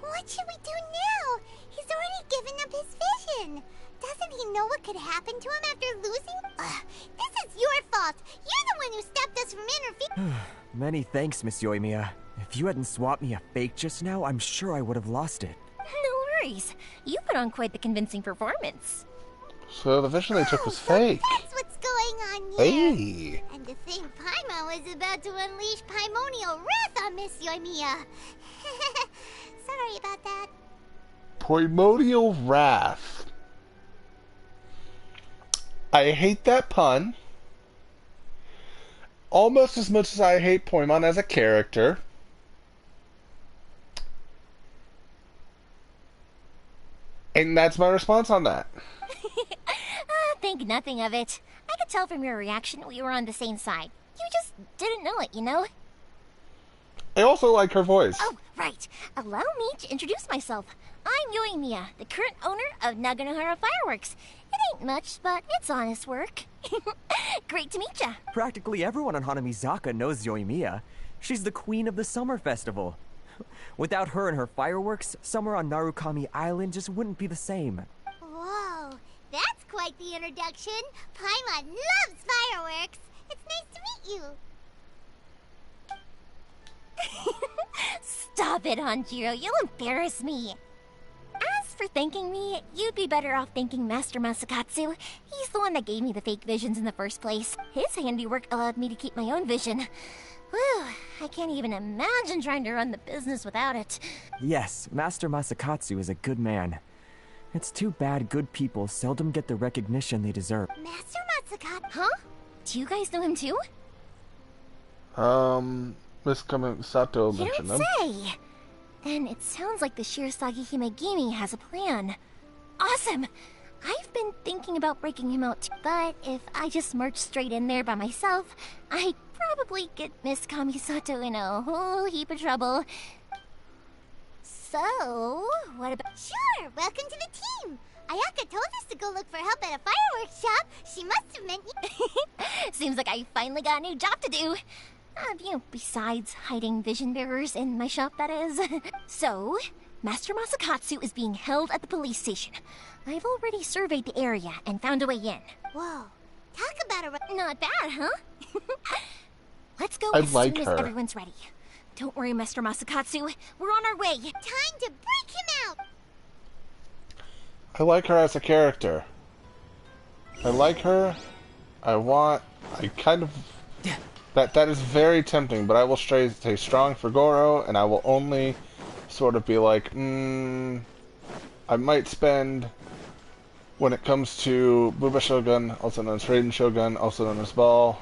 [SPEAKER 2] What should we do now? He's already given up his vision. Doesn't he know what could happen to him after losing? This is your fault. You're the one who stopped us from interfering.
[SPEAKER 11] Many thanks, Miss Yoimiya. If you hadn't swapped me a fake just now, I'm sure I would have lost it.
[SPEAKER 18] No worries. You put on quite the convincing performance.
[SPEAKER 1] So the vision they took was fake.
[SPEAKER 2] That's what's going on here.
[SPEAKER 1] Hey.
[SPEAKER 2] And to think Paimon was about to unleash Paimonial wrath on Miss Yoimiya. Sorry about that.
[SPEAKER 1] Primordial wrath. I hate that pun. Almost as much as I hate Poimon as a character. And that's my response on that.
[SPEAKER 18] Think nothing of it. I could tell from your reaction we were on the same side. You just didn't know it, you know?
[SPEAKER 1] I also like her voice.
[SPEAKER 18] Oh, right. Allow me to introduce myself. I'm Yoimiya, the current owner of Naganohara Fireworks. It ain't much, but it's honest work. Great to meet ya.
[SPEAKER 11] Practically everyone on Hanamizaka knows Yoimiya. She's the queen of the summer festival. Without her and her fireworks, summer on Narukami Island just wouldn't be the same.
[SPEAKER 2] Whoa, that's quite the introduction. Paimon loves fireworks. It's nice to meet you.
[SPEAKER 18] Stop it, Hanjiro. You'll embarrass me. As for thanking me, you'd be better off thanking Master Masakatsu. He's the one that gave me the fake visions in the first place. His handiwork allowed me to keep my own vision. Whew, I can't even imagine trying to run the business without it.
[SPEAKER 11] Yes, Master Masakatsu is a good man. It's too bad good people seldom get the recognition they deserve.
[SPEAKER 2] Master Matsukat?
[SPEAKER 18] Huh? Do you guys know him too?
[SPEAKER 1] Miss Sato
[SPEAKER 18] You
[SPEAKER 1] mentioned
[SPEAKER 18] don't
[SPEAKER 1] them.
[SPEAKER 18] say! Then it sounds like the Shirasagi Himegimi has a plan. Awesome! I've been thinking about breaking him out, but if I just march straight in there by myself, I'd probably get Miss Kamisato in a whole heap of trouble. So, what about...
[SPEAKER 2] Sure, welcome to the team. Ayaka told us to go look for help at a fireworks shop. She must have meant you.
[SPEAKER 18] Seems like I finally got a new job to do. Besides hiding vision bearers in my shop, that is. So, Master Masakatsu is being held at the police station. I've already surveyed the area and found a way in.
[SPEAKER 2] Whoa, talk about a...
[SPEAKER 18] Not bad, huh? Let's go
[SPEAKER 1] I
[SPEAKER 18] as
[SPEAKER 1] like
[SPEAKER 18] soon
[SPEAKER 1] her.
[SPEAKER 18] as everyone's ready. Don't worry, Master Masakatsu. We're on our way.
[SPEAKER 2] Time to break him out!
[SPEAKER 1] I like her as a character. I like her. I kind of... That is very tempting, but I will stay strong for Goro, and I will only sort of be like, I might spend, when it comes to Buba Shogun, also known as Raiden Shogun, also known as Ball,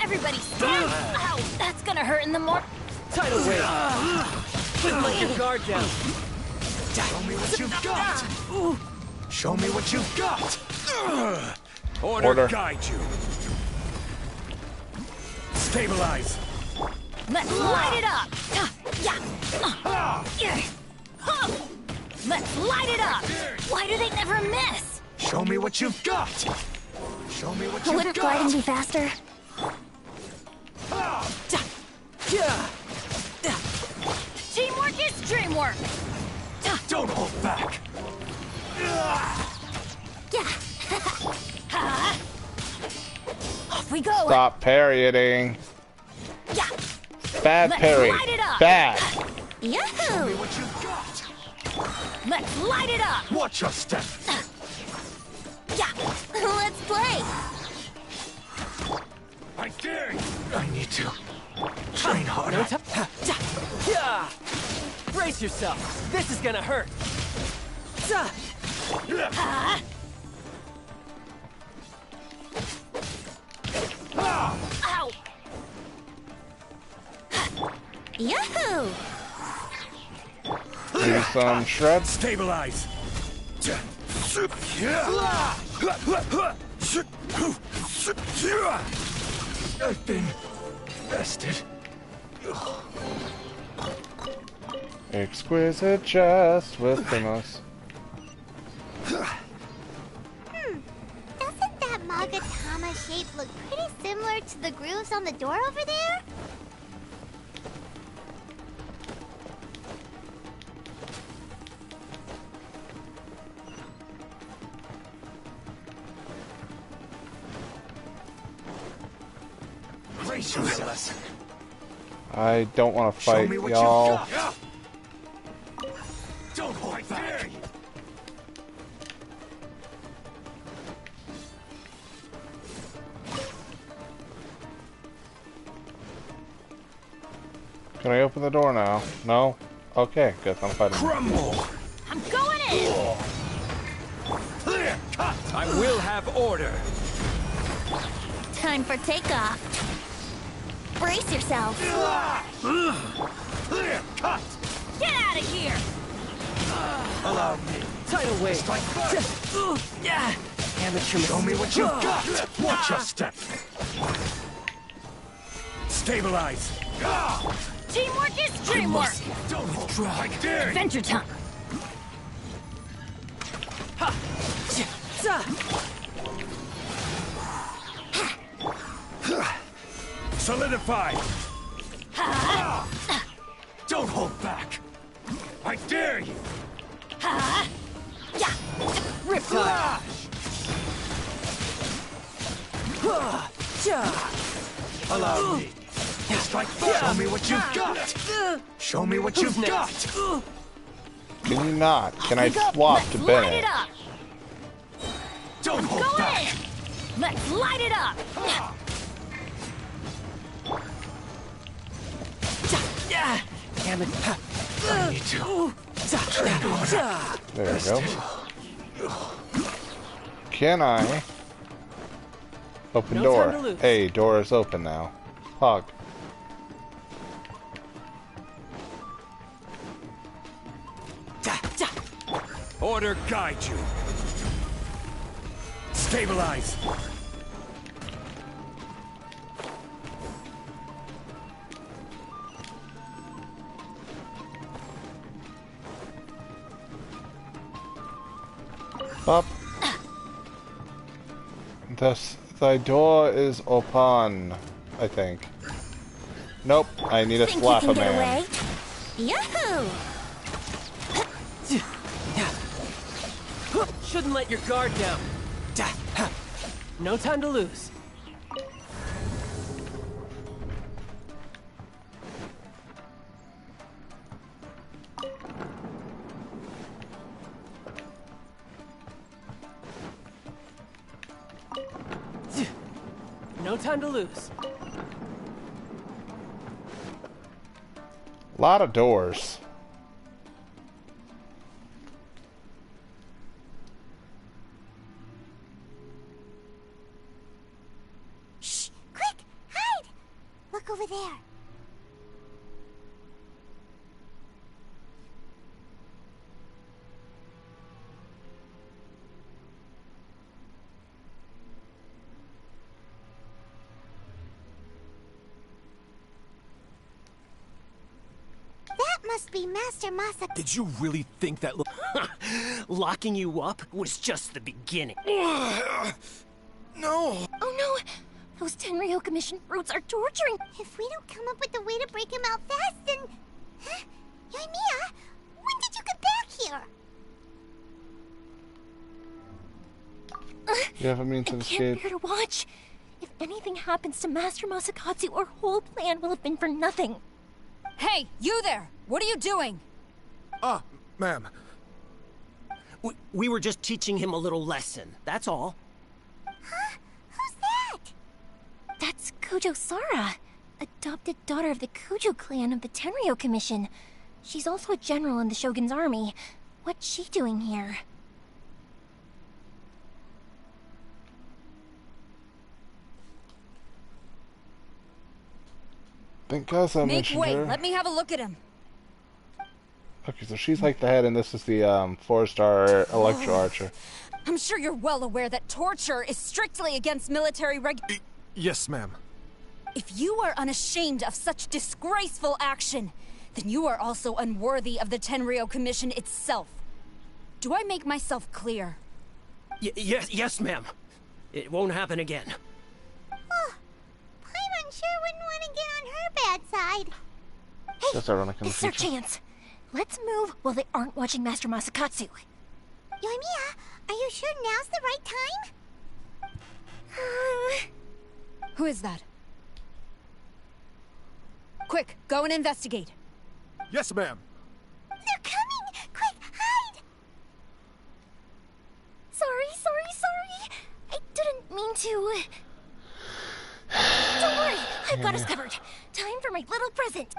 [SPEAKER 5] Everybody stand! Ow! That's gonna hurt in the more.
[SPEAKER 11] Tidal wave! Shouldn't let your guard down.
[SPEAKER 8] Show me what you've got! Show me what you've got! Order guide you. Stabilize.
[SPEAKER 5] Let's light it up! Let's light it up! Why do they never miss?
[SPEAKER 8] Show me what you've got! Show me what you've
[SPEAKER 5] Wouldn't
[SPEAKER 8] got!
[SPEAKER 5] gliding be faster? Teamwork is dreamwork!
[SPEAKER 8] Don't hold back!
[SPEAKER 5] Off we go!
[SPEAKER 1] Stop parrying.
[SPEAKER 5] Yeah.
[SPEAKER 1] Bad
[SPEAKER 5] Let's
[SPEAKER 1] parry.
[SPEAKER 5] light it up.
[SPEAKER 1] Bad.
[SPEAKER 5] Yahoo!
[SPEAKER 8] Show me what you've got!
[SPEAKER 5] Let's light it up!
[SPEAKER 8] Watch your step!
[SPEAKER 5] Yeah! Let's play!
[SPEAKER 8] I dare you! I need to train harder.
[SPEAKER 11] Yeah! Brace yourself. This is gonna hurt.
[SPEAKER 5] Ow! Yahoo!
[SPEAKER 1] Do some shreds.
[SPEAKER 8] Stabilize. I've been bested.
[SPEAKER 1] Exquisite jest with Primos.
[SPEAKER 2] Doesn't that Magatama shape look pretty similar to the grooves on the door over there?
[SPEAKER 8] Brace yourself.
[SPEAKER 1] I don't want to
[SPEAKER 8] Show
[SPEAKER 1] fight,
[SPEAKER 8] me what
[SPEAKER 1] y'all.
[SPEAKER 8] you've got. Don't hold back.
[SPEAKER 1] Can I open the door now? No? Okay, good. I'm fighting.
[SPEAKER 8] Crumble.
[SPEAKER 5] I'm going in!
[SPEAKER 8] Clear cut.
[SPEAKER 11] I will have order.
[SPEAKER 5] Time for takeoff. Brace yourself.
[SPEAKER 8] Clear cut.
[SPEAKER 5] Get out of here!
[SPEAKER 8] Allow me.
[SPEAKER 11] Tidal wave.
[SPEAKER 8] Strike first.
[SPEAKER 11] Amateur.
[SPEAKER 8] Show me what you've got. Watch your step. Stabilize.
[SPEAKER 5] Teamwork is dreamwork!
[SPEAKER 8] Don't withdraw. I dare you.
[SPEAKER 5] Adventure time!
[SPEAKER 8] Solidify. Don't hold back. I dare you.
[SPEAKER 11] Riptide.
[SPEAKER 8] Allow me. Strike first. Show me what you've got. Show me what you've got.
[SPEAKER 1] Can you not? Can I swap to
[SPEAKER 5] Light
[SPEAKER 1] Bennett?
[SPEAKER 5] it up!
[SPEAKER 8] Don't hold
[SPEAKER 5] Go
[SPEAKER 8] back.
[SPEAKER 5] in! Let's light it up!
[SPEAKER 11] Damn it.
[SPEAKER 8] I need to train harder.
[SPEAKER 1] There we go. Can I open
[SPEAKER 11] No
[SPEAKER 1] door?
[SPEAKER 11] time to lose.
[SPEAKER 1] Hey, door is open now. Hog.
[SPEAKER 8] Order guide you. Stabilize.
[SPEAKER 1] Up. Thy door is open, I think. Nope, I need a
[SPEAKER 5] Think
[SPEAKER 1] slap
[SPEAKER 5] you
[SPEAKER 1] a
[SPEAKER 5] can get
[SPEAKER 1] man.
[SPEAKER 5] away? Yahoo!
[SPEAKER 11] Shouldn't let your guard down. No time to lose. No time to lose.
[SPEAKER 1] Lot of doors.
[SPEAKER 2] Shh! Quick! Hide! Look over there. That must be Master Masa.
[SPEAKER 21] Did you really think that locking you up was just the beginning? No!
[SPEAKER 13] Oh no! Those Tenryo Commission brutes are torturing.
[SPEAKER 2] If we don't come up with a way to break him out fast, then... Huh? Yoimiya, when did you get back here?
[SPEAKER 1] You have a means to
[SPEAKER 13] I
[SPEAKER 1] escape.
[SPEAKER 13] can't bear to watch. If anything happens to Master Masakatsu, our whole plan will have been for nothing.
[SPEAKER 22] Hey, you there! What are you doing?
[SPEAKER 21] Ma'am. We were just teaching him a little lesson, that's all.
[SPEAKER 2] Huh? Who's that?
[SPEAKER 13] That's Kujo Sara, adopted daughter of the Kujo clan of the Tenryo Commission. She's also a general in the Shogun's army. What's she doing here?
[SPEAKER 1] Think Gaza
[SPEAKER 22] Make
[SPEAKER 1] mentioned
[SPEAKER 22] way,
[SPEAKER 1] her.
[SPEAKER 22] let me have a look at him.
[SPEAKER 1] Okay, so she's like the head, and this is the 4-star Electro Archer.
[SPEAKER 22] I'm sure you're well aware that torture is strictly against military
[SPEAKER 21] Yes, ma'am.
[SPEAKER 22] If you are unashamed of such disgraceful action, then you are also unworthy of the Tenryo Commission itself. Do I make myself clear?
[SPEAKER 21] Yes, ma'am. It won't happen again.
[SPEAKER 2] Oh, Paimon sure wouldn't want to get on her bad side.
[SPEAKER 13] Hey,
[SPEAKER 1] That's ironic in the
[SPEAKER 13] it's our
[SPEAKER 1] future.
[SPEAKER 13] chance. Let's move while they aren't watching Master Masakatsu.
[SPEAKER 2] Yoimiya, are you sure now's the right time?
[SPEAKER 22] Who is that? Quick, go and investigate.
[SPEAKER 21] Yes, ma'am.
[SPEAKER 2] They're coming! Quick, hide!
[SPEAKER 13] Sorry. I didn't mean to. Don't worry, I've got us covered. Time for my little present.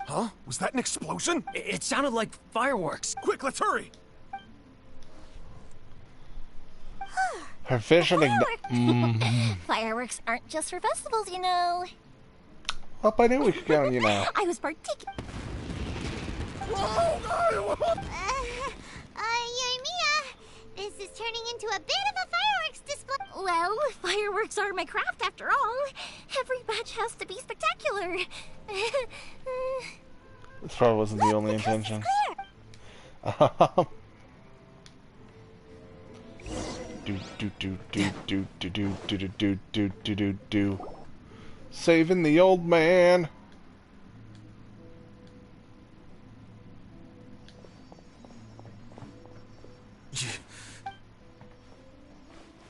[SPEAKER 21] Huh? Was that an explosion? It sounded like fireworks. Quick, let's hurry!
[SPEAKER 1] Her vision
[SPEAKER 13] Fireworks aren't just for festivals, you know.
[SPEAKER 1] Well, I knew we could count on you now.
[SPEAKER 13] I was partaking.
[SPEAKER 2] Yoimiya, this is turning into a bit of a fireworks display.
[SPEAKER 13] Well, fireworks are my craft after all. Every batch has to be spectacular.
[SPEAKER 1] This probably wasn't the only intention. Do. Saving the old man.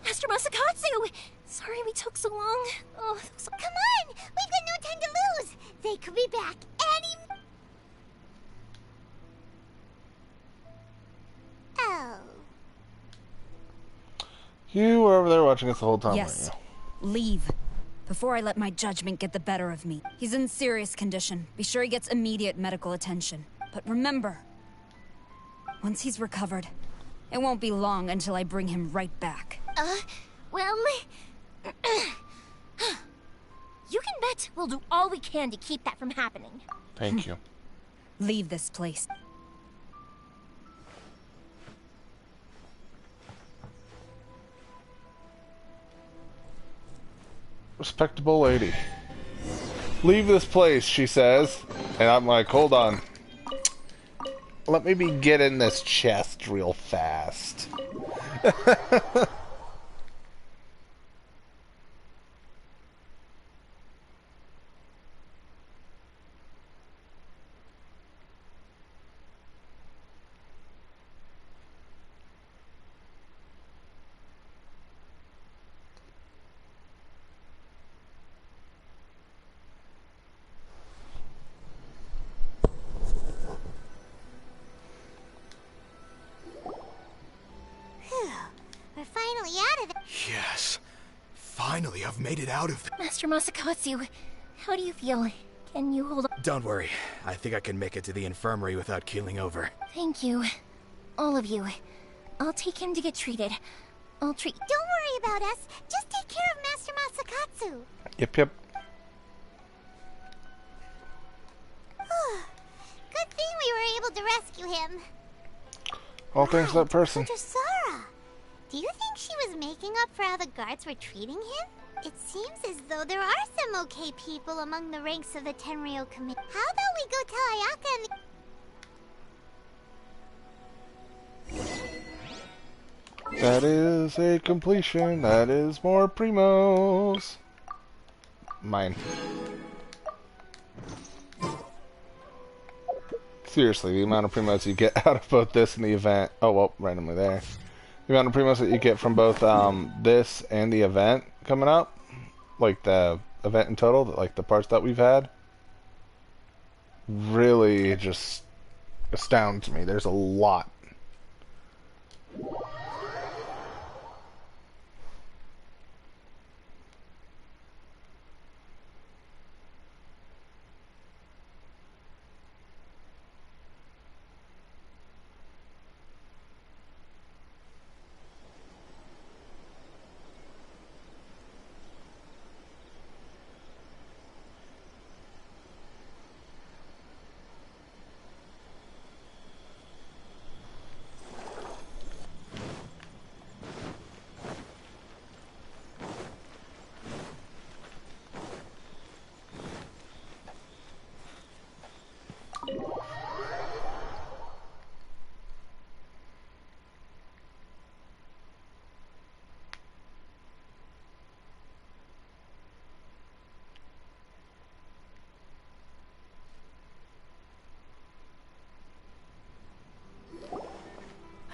[SPEAKER 13] Master Masakatsu! Sorry we took so long. Oh,
[SPEAKER 2] Come on! We've got no time to lose! They could be back any... Oh.
[SPEAKER 1] You were over there watching us the whole time,
[SPEAKER 22] Yes.
[SPEAKER 1] weren't
[SPEAKER 22] Leave. Before I let my judgment get the better of me. He's in serious condition. Be sure he gets immediate medical attention. But remember, once he's recovered, it won't be long until I bring him right back.
[SPEAKER 13] Well... You can bet we'll do all we can to keep that from happening.
[SPEAKER 1] you? Thank you.
[SPEAKER 22] Leave this place.
[SPEAKER 1] Respectable lady. Leave this place, she says. And I'm like, hold on. Let me get in this chest real fast.
[SPEAKER 2] We're finally out of it.
[SPEAKER 21] Yes. Finally, I've made it out of there.
[SPEAKER 13] Master Masakatsu, how do you feel? Can you hold on?
[SPEAKER 21] Don't worry. I think I can make it to the infirmary without keeling over.
[SPEAKER 13] Thank you. All of you. I'll take him to get treated.
[SPEAKER 2] I'll treat. Don't worry about us. Just take care of Master Masakatsu.
[SPEAKER 1] Yep, yep.
[SPEAKER 2] Good thing we were able to rescue him.
[SPEAKER 1] All thanks to that person.
[SPEAKER 2] Sara, do you think she was making up for how the guards were treating him? It seems as though there are some okay people among the ranks of the Tenryou Committee. How about we go tell Ayaka and the...
[SPEAKER 1] That is a completion. That is more primos. Mine. Seriously, the amount of primos you get out of both this and the event. Oh, well, randomly there. The amount of primos that you get from both this and the event coming up. Like the event in total, like the parts that we've had. Really just astounds me. There's a lot.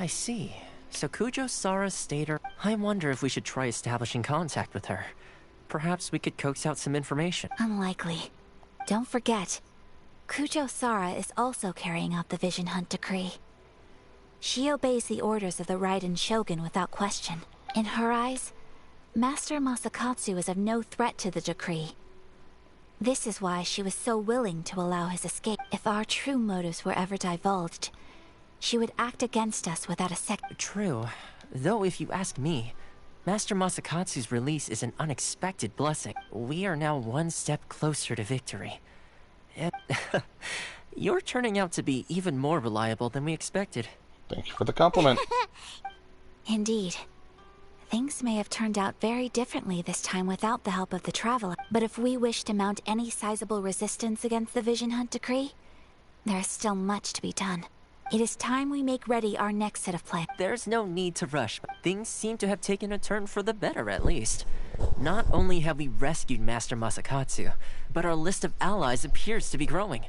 [SPEAKER 4] I see. So Kujo Sara stayed her. I wonder if we should try establishing contact with her. Perhaps we could coax out some information.
[SPEAKER 5] Unlikely. Don't forget, Kujo Sara is also carrying out the Vision Hunt decree. She obeys the orders of the Raiden Shogun without question. In her eyes, Master Masakatsu is of no threat to the decree. This is why she was so willing to allow his escape. If our true motives were ever divulged, she would act against us without a second.
[SPEAKER 4] True. Though if you ask me, Master Masakatsu's release is an unexpected blessing. We are now one step closer to victory. You're turning out to be even more reliable than we expected.
[SPEAKER 1] Thank you for the compliment.
[SPEAKER 5] Indeed. Things may have turned out very differently this time without the help of the Traveler. But if we wish to mount any sizable resistance against the Vision Hunt decree, there is still much to be done. It is time we make ready our next set of plans.
[SPEAKER 4] There's no need to rush. Things seem to have taken a turn for the better, at least. Not only have we rescued Master Masakatsu, but our list of allies appears to be growing.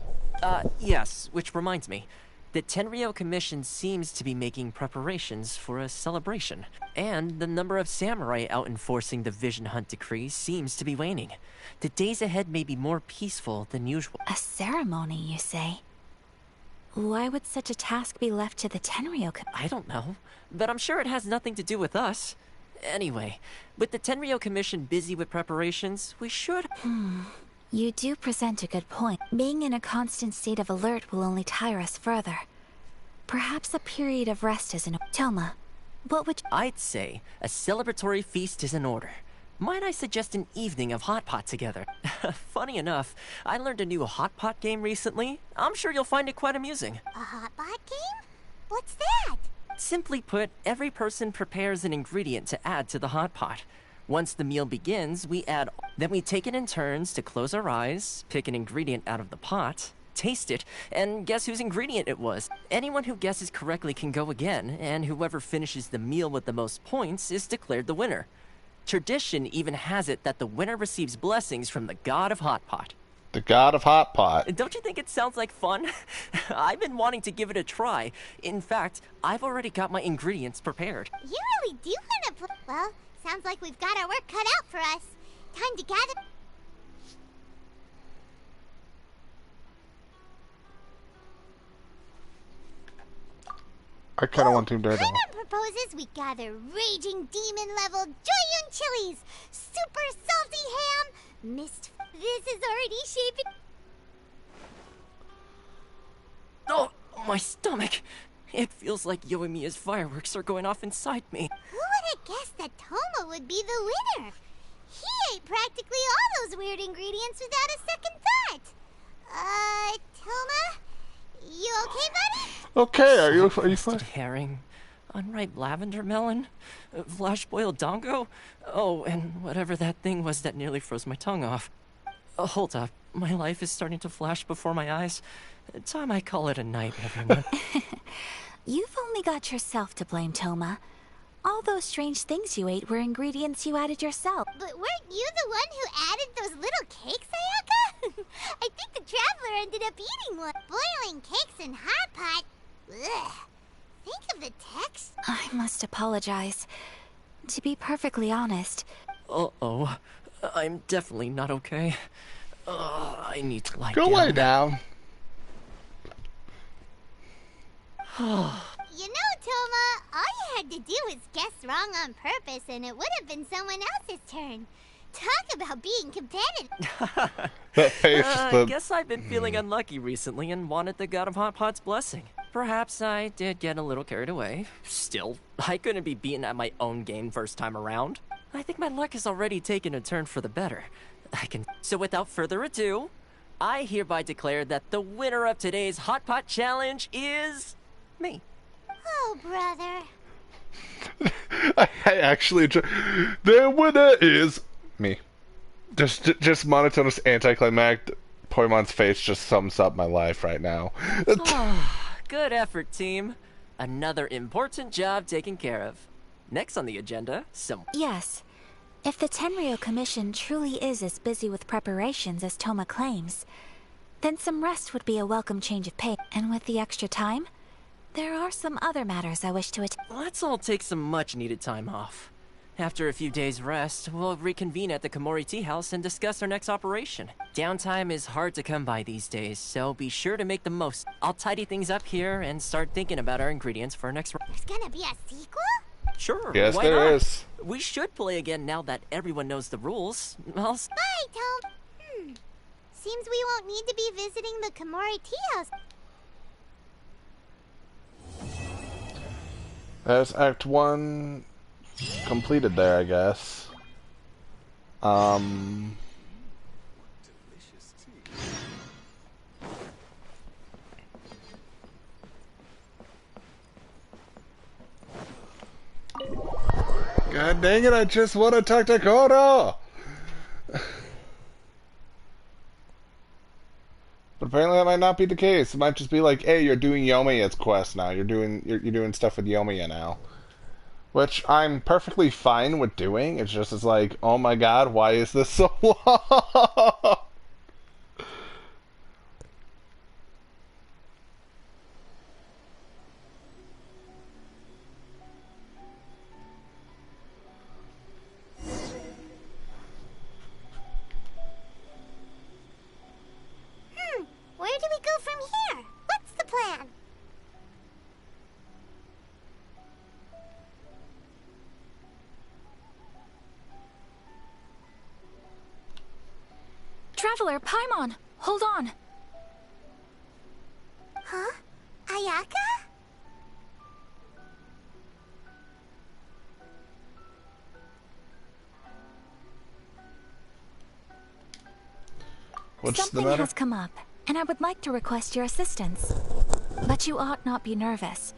[SPEAKER 4] Yes, which reminds me. The Tenryou Commission seems to be making preparations for a celebration. And the number of samurai out enforcing the Vision Hunt decree seems to be waning. The days ahead may be more peaceful than usual.
[SPEAKER 5] A ceremony, you say? Why would such a task be left to the Tenryou?
[SPEAKER 4] I don't know, but I'm sure it has nothing to do with us. Anyway, with the Tenryou Commission busy with preparations, we should...
[SPEAKER 5] You do present a good point. Being in a constant state of alert will only tire us further. Perhaps a period of rest is in order. Toma, what would
[SPEAKER 4] I'd say a celebratory feast is in order. Might I suggest an evening of hot pot together? Funny enough, I learned a new hot pot game recently. I'm sure you'll find it quite amusing.
[SPEAKER 2] A hot pot game? What's that?
[SPEAKER 4] Simply put, every person prepares an ingredient to add to the hot pot. Once the meal begins, we add... Then we take it in turns to close our eyes, pick an ingredient out of the pot, taste it, and guess whose ingredient it was. Anyone who guesses correctly can go again, and whoever finishes the meal with the most points is declared the winner. Tradition even has it that the winner receives blessings from the god of hot pot.
[SPEAKER 1] The god of hot pot.
[SPEAKER 4] Don't you think it sounds like fun? I've been wanting to give it a try. In fact, I've already got my ingredients prepared.
[SPEAKER 2] You really do want to play. Well, sounds like we've got our work cut out for us. Time to gather.
[SPEAKER 1] I kind of want Team Daredevil.
[SPEAKER 2] Paimon proposes we gather raging demon-level Joyun chilies, super salty ham, mist. This is already shaping.
[SPEAKER 4] Oh, my stomach. It feels like Yoimiya's fireworks are going off inside me.
[SPEAKER 2] Who would have guessed that Toma would be the winner. He ate practically all those weird ingredients without a second thought. Toma? You okay, buddy?
[SPEAKER 1] Okay, are you
[SPEAKER 4] Roasted
[SPEAKER 1] fine?
[SPEAKER 4] herring, unripe lavender melon, flash boiled dongo. Oh, and whatever that thing was that nearly froze my tongue off. Hold up, my life is starting to flash before my eyes. Time I call it a night, everyone.
[SPEAKER 5] You've only got yourself to blame, Toma. All those strange things you ate were ingredients you added yourself.
[SPEAKER 2] But weren't you the one who added those little cakes, Ayaka? I think the traveler ended up eating one. Boiling cakes in hot pot. Ugh. Think of the text.
[SPEAKER 5] I must apologize. To be perfectly honest...
[SPEAKER 4] Uh-oh. I'm definitely not okay. I need to lie
[SPEAKER 1] Go
[SPEAKER 4] down.
[SPEAKER 1] lay down.
[SPEAKER 2] You know, Toma, all you had to do was guess wrong on purpose and it would have been someone else's turn. Talk about being competitive.
[SPEAKER 1] That face,
[SPEAKER 4] I guess I've been feeling unlucky recently and wanted the God of Hot Pot's blessing. Perhaps I did get a little carried away. Still, I couldn't be beaten at my own game first time around. I think my luck has already taken a turn for the better. So without further ado, I hereby declare that the winner of today's Hot Pot Challenge is... me.
[SPEAKER 2] Oh, brother.
[SPEAKER 1] I actually... The winner is... me. Just monotonous anticlimactic. Poimon's face just sums up my life right now.
[SPEAKER 4] Good effort, team. Another important job taken care of. Next on the agenda, some...
[SPEAKER 5] Yes. If the Tenryo Commission truly is as busy with preparations as Toma claims, then some rest would be a welcome change of pace. And with the extra time, there are some other matters I wish to attend.
[SPEAKER 4] Let's all take some much-needed time off. After a few days' rest, we'll reconvene at the Komori Tea House and discuss our next operation. Downtime is hard to come by these days, so be sure to make the most. I'll tidy things up here and start thinking about our ingredients for our next...
[SPEAKER 2] There's gonna be a sequel?
[SPEAKER 4] Sure,
[SPEAKER 1] Yes,
[SPEAKER 4] why
[SPEAKER 1] there
[SPEAKER 4] not?
[SPEAKER 1] is.
[SPEAKER 4] We should play again now that everyone knows the rules. Well,
[SPEAKER 2] Bye, Tom. Seems we won't need to be visiting the Komori Tea House.
[SPEAKER 1] That's Act 1 completed there, I guess. God dang it, I just want to talk to Kodo! But apparently that might not be the case. It might just be like, hey, you're doing Yomiya's quest now. You're doing stuff with Yomiya now. Which I'm perfectly fine with doing. It's like, oh my god, why is this so long?
[SPEAKER 2] Where do we go from here? What's the plan?
[SPEAKER 5] Traveler, Paimon, hold on.
[SPEAKER 2] Huh? Ayaka?
[SPEAKER 1] What's
[SPEAKER 5] Something
[SPEAKER 1] the matter?
[SPEAKER 5] has come up, and I would like to request your assistance. But you ought not be nervous.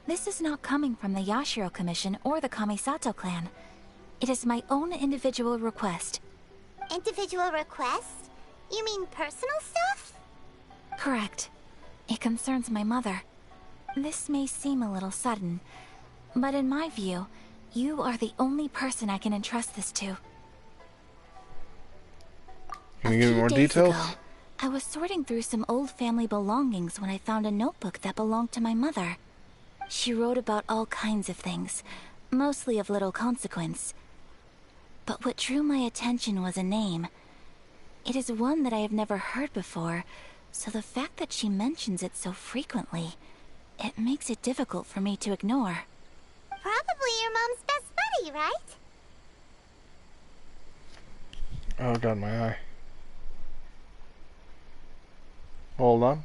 [SPEAKER 5] This is not coming from the Yashiro Commission or the Kamisato clan. It is my own individual request.
[SPEAKER 2] Individual request? You mean personal stuff?
[SPEAKER 5] Correct. It concerns my mother. This may seem a little sudden, but in my view, you are the only person I can entrust this to.
[SPEAKER 1] Can you give me more
[SPEAKER 5] Days
[SPEAKER 1] details?
[SPEAKER 5] ago, I was sorting through some old family belongings when I found a notebook that belonged to my mother. She wrote about all kinds of things, mostly of little consequence. But what drew my attention was a name. It is one that I have never heard before, so the fact that she mentions it so frequently, it makes it difficult for me to ignore.
[SPEAKER 2] Probably your mom's best buddy, right?
[SPEAKER 1] Oh god, my eye. Hold on.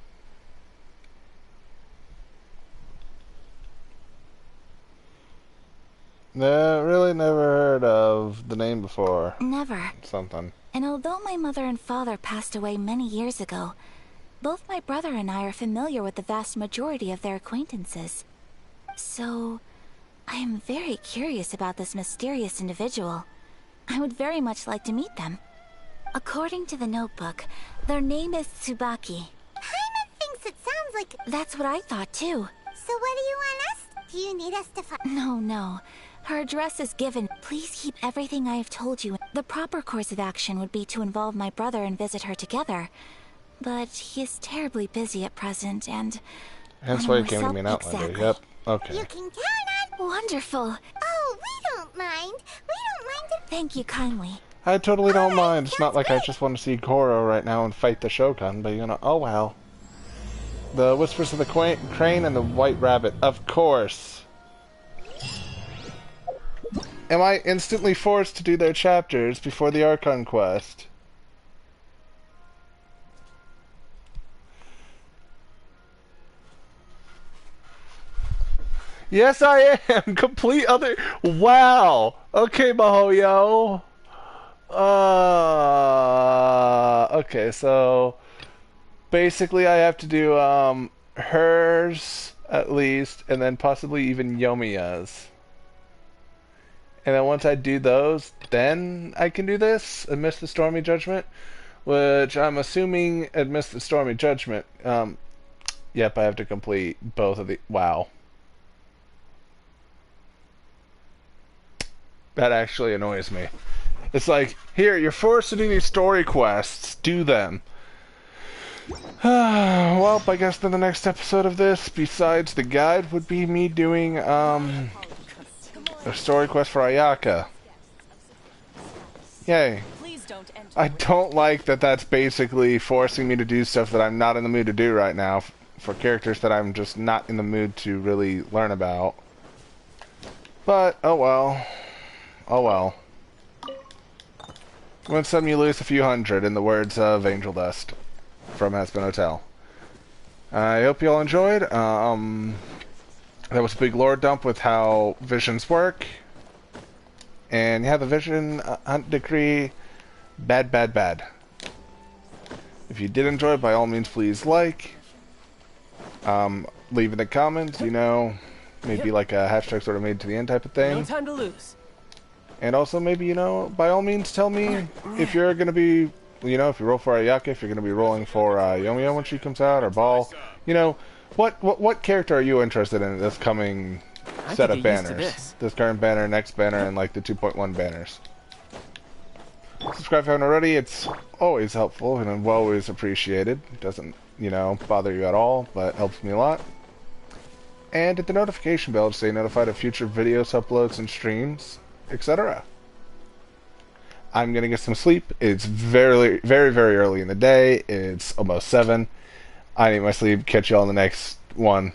[SPEAKER 1] No, really never heard of the name before.
[SPEAKER 5] Never.
[SPEAKER 1] Something.
[SPEAKER 5] And although my mother and father passed away many years ago, both my brother and I are familiar with the vast majority of their acquaintances. So, I am very curious about this mysterious individual. I would very much like to meet them. According to the notebook, their name is Tsubaki.
[SPEAKER 2] Paimon thinks it sounds like...
[SPEAKER 5] That's what I thought too.
[SPEAKER 2] So what do you want us? Do you need us to find...
[SPEAKER 5] No. Her address is given. Please keep everything I have told you. The proper course of action would be to involve my brother and visit her together. But he is terribly busy at present, and...
[SPEAKER 1] That's why you came to me an Outlander.
[SPEAKER 5] Exactly.
[SPEAKER 1] Yep. Okay.
[SPEAKER 2] You can count on...
[SPEAKER 5] Wonderful.
[SPEAKER 2] Oh, we don't mind. We don't mind it.
[SPEAKER 5] Thank you kindly.
[SPEAKER 1] I totally don't mind. It's not like I just want to see Goro right now and fight the Shogun, but you know, oh well. The Whispers of the Crane and the White Rabbit, of course. Am I instantly forced to do their chapters before the Archon quest? Yes, I am. Complete other... Wow. Okay, Mahoyo. Okay, so... Basically, I have to do, hers, at least, and then possibly even Yomiya's. And then once I do those, then I can do this, Amidst the Stormy Judgment, which I'm assuming Amidst the Stormy Judgment, yep, I have to complete both of the... Wow. That actually annoys me. It's like, here, you're forced to do these story quests. Do them. Well, I guess then the next episode of this, besides the guide, would be me doing, a story quest for Ayaka. Yay. I don't like that that's basically forcing me to do stuff that I'm not in the mood to do right now, for characters that I'm just not in the mood to really learn about. But, oh well. Oh well. Win some, you lose a few hundred, in the words of Angel Dust from Aspen Hotel. I hope you all enjoyed. That was a big lore dump with how visions work. And yeah, the vision hunt decree, bad. If you did enjoy, by all means, please like. Leave in the comments, you know, maybe like a hashtag sort of made to the end type of thing.
[SPEAKER 10] No time to lose.
[SPEAKER 1] And also maybe, you know, by all means tell me if you're going to be, you know, if you roll for Ayaka, if you're going to be rolling for Yomiya when she comes out, or Ball. You know, what character are you interested in this coming set of banners? This current banner, next banner, and like the 2.1 banners. Subscribe if you haven't already. It's always helpful and always appreciated. It doesn't, you know, bother you at all, but helps me a lot. And hit the notification bell to stay notified of future videos, uploads, and streams, etc. I'm gonna get some sleep. It's very early in the day. It's almost 7. I need my sleep. Catch you all in the next one.